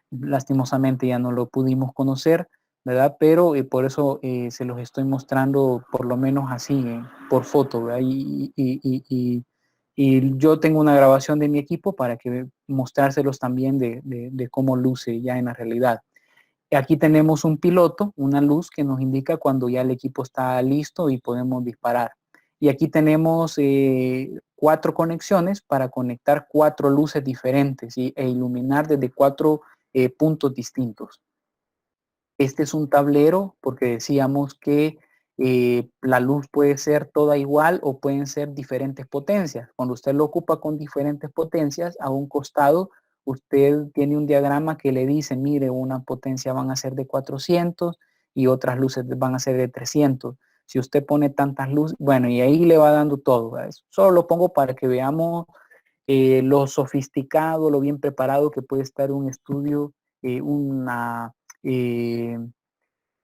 Lastimosamente ya no lo pudimos conocer, ¿verdad? Pero por eso se los estoy mostrando por lo menos así, por foto, ¿verdad? Y yo tengo una grabación de mi equipo para que mostrárselos también de cómo luce ya en la realidad. Aquí tenemos un piloto, una luz que nos indica cuando ya el equipo está listo y podemos disparar. Y aquí tenemos 4 conexiones para conectar 4 luces diferentes e iluminar desde 4 puntos distintos. Este es un tablero porque decíamos que la luz puede ser toda igual o pueden ser diferentes potencias. Cuando usted lo ocupa con diferentes potencias, a un costado usted tiene un diagrama que le dice, mire, una potencia van a ser de 400 y otras luces van a ser de 300. Si usted pone tantas luces, bueno, y ahí le va dando todo, ¿verdad? Solo lo pongo para que veamos lo sofisticado, lo bien preparado que puede estar un estudio, eh, un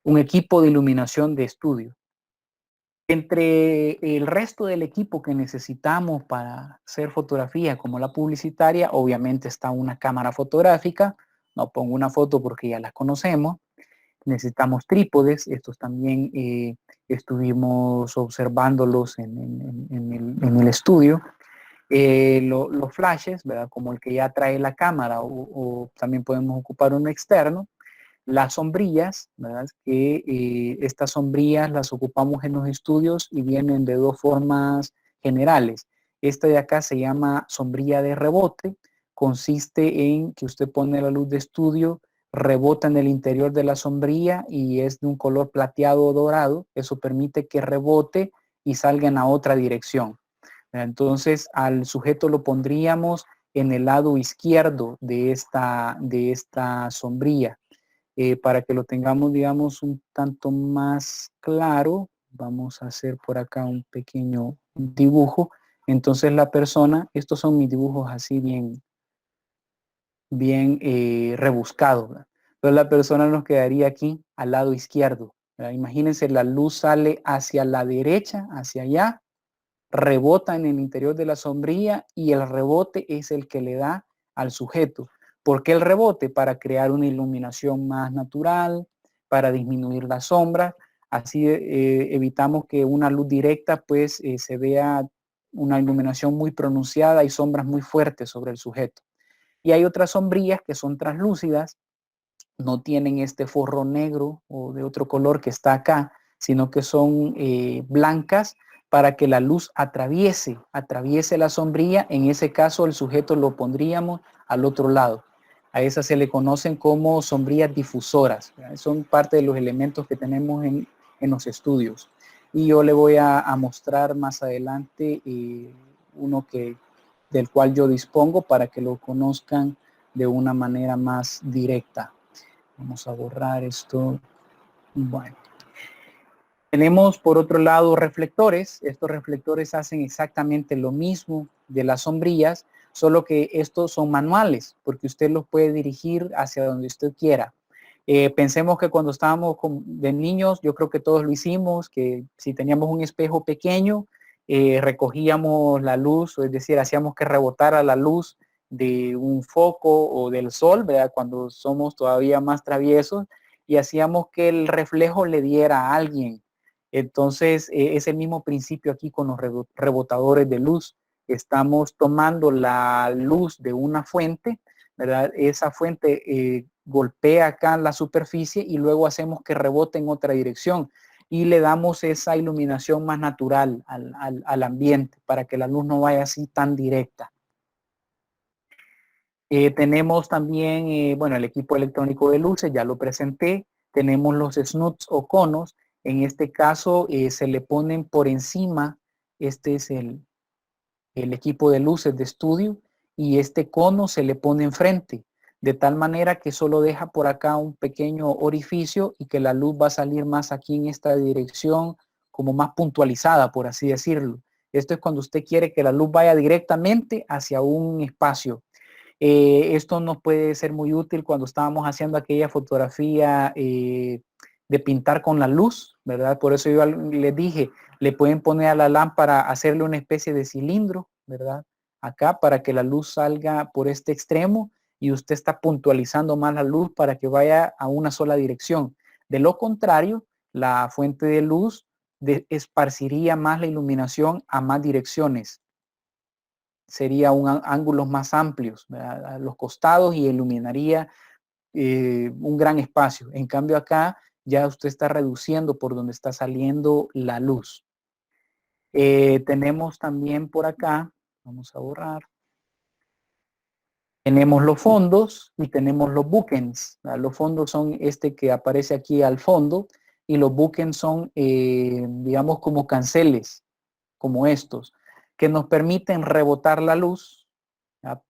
equipo de iluminación de estudio. Entre el resto del equipo que necesitamos para hacer fotografía, como la publicitaria, obviamente está una cámara fotográfica. No pongo una foto porque ya la conocemos. necesitamos trípodes, estos también estuvimos observándolos en el estudio. Los flashes, ¿verdad? Como el que ya trae la cámara o también podemos ocupar uno externo. Las sombrillas, ¿verdad? Que estas sombrillas las ocupamos en los estudios y vienen de dos formas generales. Esta de acá se llama sombrilla de rebote. Consiste en que usted pone la luz de estudio, rebota en el interior de la sombrilla y es de un color plateado o dorado. Eso permite que rebote y salga en a otra dirección. Entonces al sujeto lo pondríamos en el lado izquierdo de esta sombrilla. Para que lo tengamos, digamos, un tanto más claro, vamos a hacer por acá un pequeño dibujo. Entonces la persona, estos son mis dibujos así bien rebuscados, ¿verdad? Pero la persona nos quedaría aquí al lado izquierdo, ¿verdad? Imagínense, la luz sale hacia la derecha, hacia allá, rebota en el interior de la sombrilla y el rebote es el que le da al sujeto. ¿Por qué el rebote? Para crear una iluminación más natural, para disminuir la sombra. Así evitamos que una luz directa pues se vea una iluminación muy pronunciada y sombras muy fuertes sobre el sujeto. Y hay otras sombrillas que son translúcidas, no tienen este forro negro o de otro color que está acá, sino que son blancas para que la luz atraviese la sombrilla. En ese caso el sujeto lo pondríamos al otro lado. A esas se le conocen como sombrillas difusoras, ¿verdad? Son parte de los elementos que tenemos en los estudios. Y yo le voy a mostrar más adelante uno del cual yo dispongo para que lo conozcan de una manera más directa. Vamos a borrar esto. Bueno. Tenemos por otro lado reflectores. Estos reflectores hacen exactamente lo mismo de las sombrillas, solo que estos son manuales, porque usted los puede dirigir hacia donde usted quiera. Pensemos que cuando estábamos de niños, yo creo que todos lo hicimos, que si teníamos un espejo pequeño, recogíamos la luz, es decir, hacíamos que rebotara la luz de un foco o del sol, ¿verdad? Cuando somos todavía más traviesos, y hacíamos que el reflejo le diera a alguien. Entonces, es el mismo principio aquí con los rebotadores de luz. Estamos tomando la luz de una fuente, ¿verdad? Esa fuente golpea acá en la superficie y luego hacemos que rebote en otra dirección y le damos esa iluminación más natural al ambiente para que la luz no vaya así tan directa. Tenemos también, bueno, el equipo electrónico de luces, ya lo presenté. Tenemos los snuts o conos. En este caso se le ponen por encima, este es el equipo de luces de estudio, y este cono se le pone enfrente, de tal manera que solo deja por acá un pequeño orificio y que la luz va a salir más aquí en esta dirección, como más puntualizada, por así decirlo. Esto es cuando usted quiere que la luz vaya directamente hacia un espacio. Esto nos puede ser muy útil cuando estábamos haciendo aquella fotografía de pintar con la luz, ¿verdad? Por eso yo les dije, le pueden poner a la lámpara, hacerle una especie de cilindro, ¿verdad? Acá para que la luz salga por este extremo y usted está puntualizando más la luz para que vaya a una sola dirección. De lo contrario, la fuente de luz esparciría más la iluminación a más direcciones. Sería ángulos más amplios, ¿verdad? A los costados y iluminaría un gran espacio. En cambio acá ya usted está reduciendo por donde está saliendo la luz. Tenemos también por acá, vamos a borrar, tenemos los fondos y tenemos los bookends. Los fondos son este que aparece aquí al fondo y los bookends son, digamos, como canceles, como estos, que nos permiten rebotar la luz. Aquí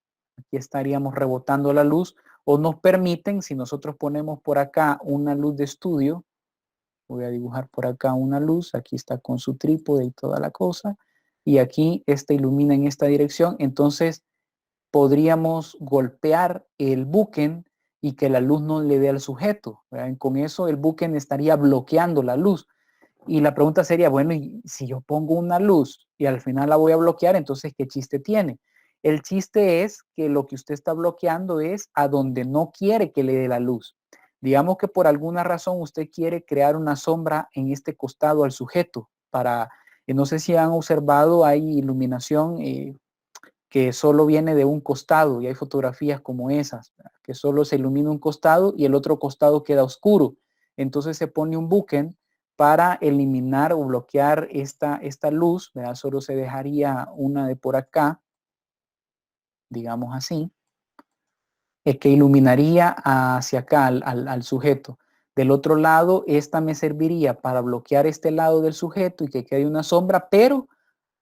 estaríamos rebotando la luz, o nos permiten, si nosotros ponemos por acá una luz de estudio, voy a dibujar por acá una luz, aquí está con su trípode y toda la cosa, y aquí esta ilumina en esta dirección, entonces podríamos golpear el booken y que la luz no le dé al sujeto, ¿verdad? Con eso el booken estaría bloqueando la luz. Y la pregunta sería, bueno, y si yo pongo una luz y al final la voy a bloquear, entonces, ¿qué chiste tiene? El chiste es que lo que usted está bloqueando es a donde no quiere que le dé la luz. Digamos que por alguna razón usted quiere crear una sombra en este costado al sujeto para, no sé si han observado, hay iluminación que solo viene de un costado y hay fotografías como esas, que solo se ilumina un costado y el otro costado queda oscuro. Entonces se pone un bokeh para eliminar o bloquear esta luz, ¿verdad? Solo se dejaría una de por acá, digamos así, que iluminaría hacia acá al sujeto. Del otro lado, esta me serviría para bloquear este lado del sujeto y que quede una sombra, pero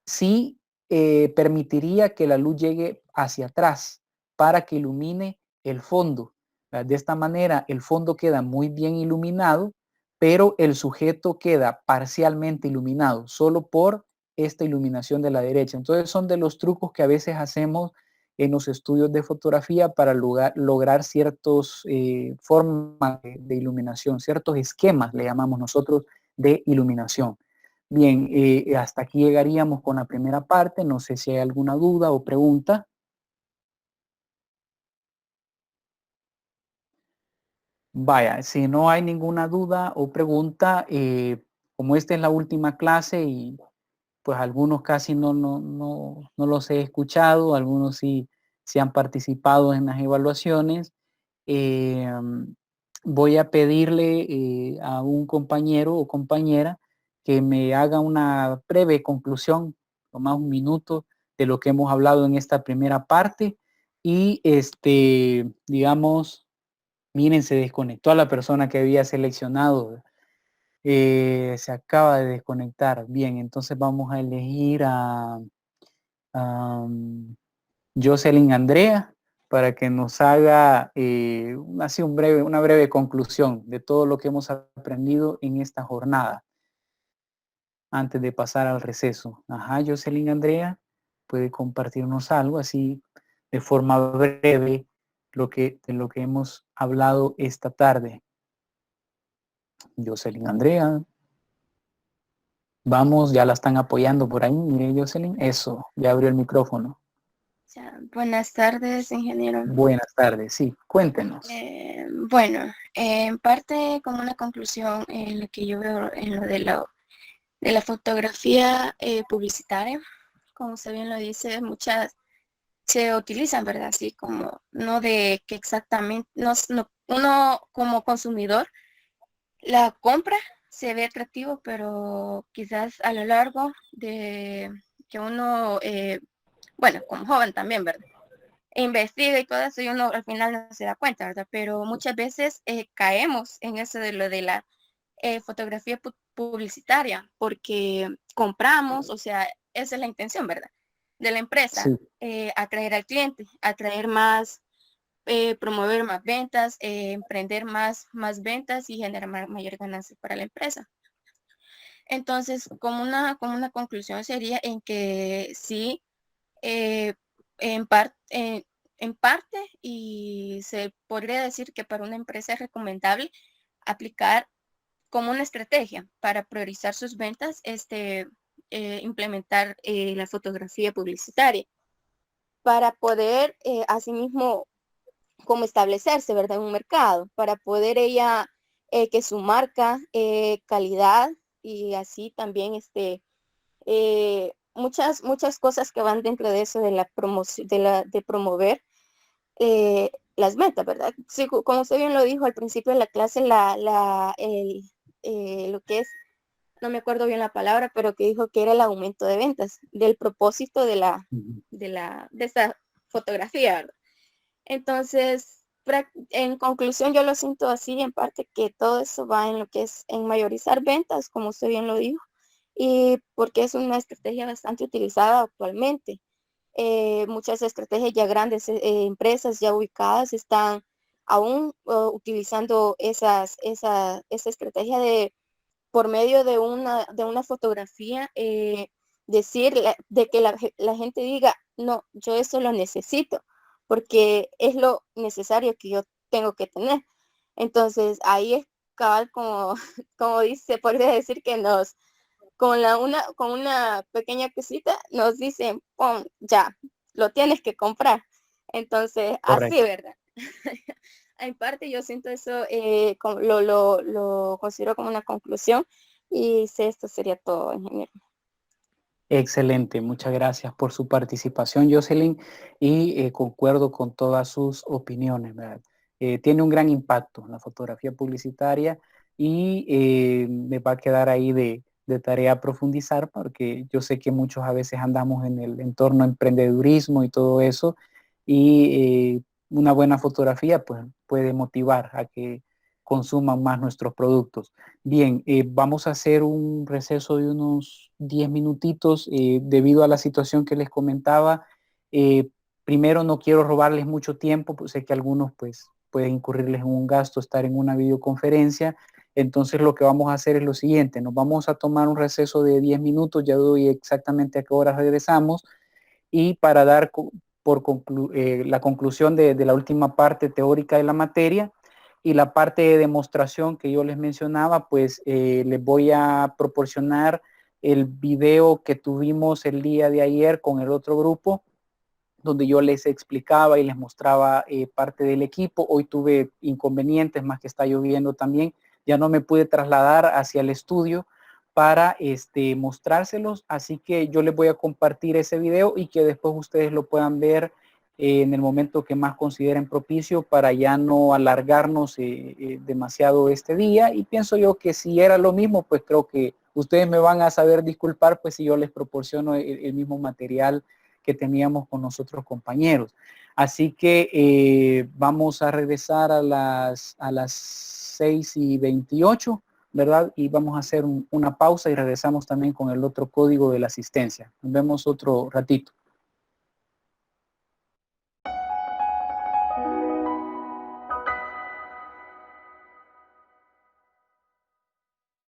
sí permitiría que la luz llegue hacia atrás para que ilumine el fondo. De esta manera, el fondo queda muy bien iluminado, pero el sujeto queda parcialmente iluminado, solo por esta iluminación de la derecha. Entonces son de los trucos que a veces hacemos en los estudios de fotografía para lograr ciertas formas de iluminación, ciertos esquemas, le llamamos nosotros, de iluminación. Bien, hasta aquí llegaríamos con la primera parte. No sé si hay alguna duda o pregunta. Vaya, si no hay ninguna duda o pregunta, como esta es la última clase y pues algunos casi no los he escuchado, algunos sí han participado en las evaluaciones, eh, voy a pedirle a un compañero o compañera que me haga una breve conclusión, o más un minuto, de lo que hemos hablado en esta primera parte. Y digamos, miren, se desconectó a la persona que había seleccionado. Se acaba de desconectar. Bien, entonces vamos a elegir a Jocelyn Andrea para que nos haga así una breve conclusión de todo lo que hemos aprendido en esta jornada antes de pasar al receso. Ajá, Jocelyn Andrea, puede compartirnos algo así de forma breve de lo que hemos hablado esta tarde. Jocelyn Andrea. Vamos, ya la están apoyando por ahí. Mire, Jocelyn, eso, ya abrió el micrófono. Ya, buenas tardes, ingeniero. Buenas tardes, sí, cuéntenos. Bueno, en parte como una conclusión en lo que yo veo en lo de la fotografía publicitaria, como usted bien lo dice, muchas se utilizan, ¿verdad? Así como no de que exactamente, uno como consumidor la compra, se ve atractivo, pero quizás a lo largo de que uno, bueno, como joven también, ¿verdad? Investiga y todo eso y uno al final no se da cuenta, ¿verdad? Pero muchas veces caemos en eso de lo de la fotografía publicitaria porque compramos, o sea, esa es la intención, ¿verdad? De la empresa, Sí, atraer al cliente, atraer más, promover más ventas, emprender más ventas y generar mayor ganancia para la empresa. Entonces, como una conclusión sería en que sí, eh, en, en parte, y se podría decir que para una empresa es recomendable aplicar como una estrategia para priorizar sus ventas, implementar la fotografía publicitaria para poder asimismo como establecerse, ¿verdad? En un mercado, para poder ella, que su marca, calidad y así también muchas cosas que van dentro de eso de la promoción, de promover las ventas, ¿verdad? Sí, como usted bien lo dijo al principio de la clase, lo que es, no me acuerdo bien la palabra, pero que dijo que era el aumento de ventas, del propósito de esta fotografía, ¿verdad? Entonces, en conclusión, yo lo siento así, en parte que todo eso va en lo que es en mayorizar ventas, como usted bien lo dijo, y porque es una estrategia bastante utilizada actualmente. Muchas estrategias ya grandes, empresas ya ubicadas están aún utilizando esa estrategia de por medio de una fotografía, decir de que la gente diga, no, yo eso lo necesito, porque es lo necesario que yo tengo que tener. Entonces, ahí es cabal como, como dice, podría decir que con una pequeña cosita nos dicen, pon, ya, lo tienes que comprar. Entonces, así, correcto. ¿verdad? En parte yo siento eso, lo considero como una conclusión y sí, esto sería todo, ingeniero. Excelente, muchas gracias por su participación, Jocelyn, y concuerdo con todas sus opiniones, ¿verdad? Tiene un gran impacto la fotografía publicitaria y me va a quedar ahí de tarea profundizar porque yo sé que muchos a veces andamos en el entorno emprendedurismo y todo eso y una buena fotografía pues puede motivar a que consuman más nuestros productos. Bien, vamos a hacer un receso de unos 10 minutitos debido a la situación que les comentaba. Eh, Primero, no quiero robarles mucho tiempo, pues sé que algunos pues pueden incurrirles en un gasto estar en una videoconferencia. Entonces lo que vamos a hacer es lo siguiente, nos vamos a tomar un receso de 10 minutos, ya doy exactamente a qué hora regresamos y para dar la conclusión de la última parte teórica de la materia y la parte de demostración que yo les mencionaba, pues les voy a proporcionar el video que tuvimos el día de ayer con el otro grupo, donde yo les explicaba y les mostraba parte del equipo. Hoy tuve inconvenientes, más que está lloviendo también, ya no me pude trasladar hacia el estudio para mostrárselos, así que yo les voy a compartir ese video y que después ustedes lo puedan ver en el momento que más consideren propicio para ya no alargarnos demasiado este día. Y pienso yo que si era lo mismo, pues creo que ustedes me van a saber disculpar, pues si yo les proporciono el mismo material que teníamos con nosotros compañeros. Así que vamos a regresar a las 6:28, ¿verdad? Y vamos a hacer una pausa y regresamos también con el otro código de la asistencia. Nos vemos otro ratito.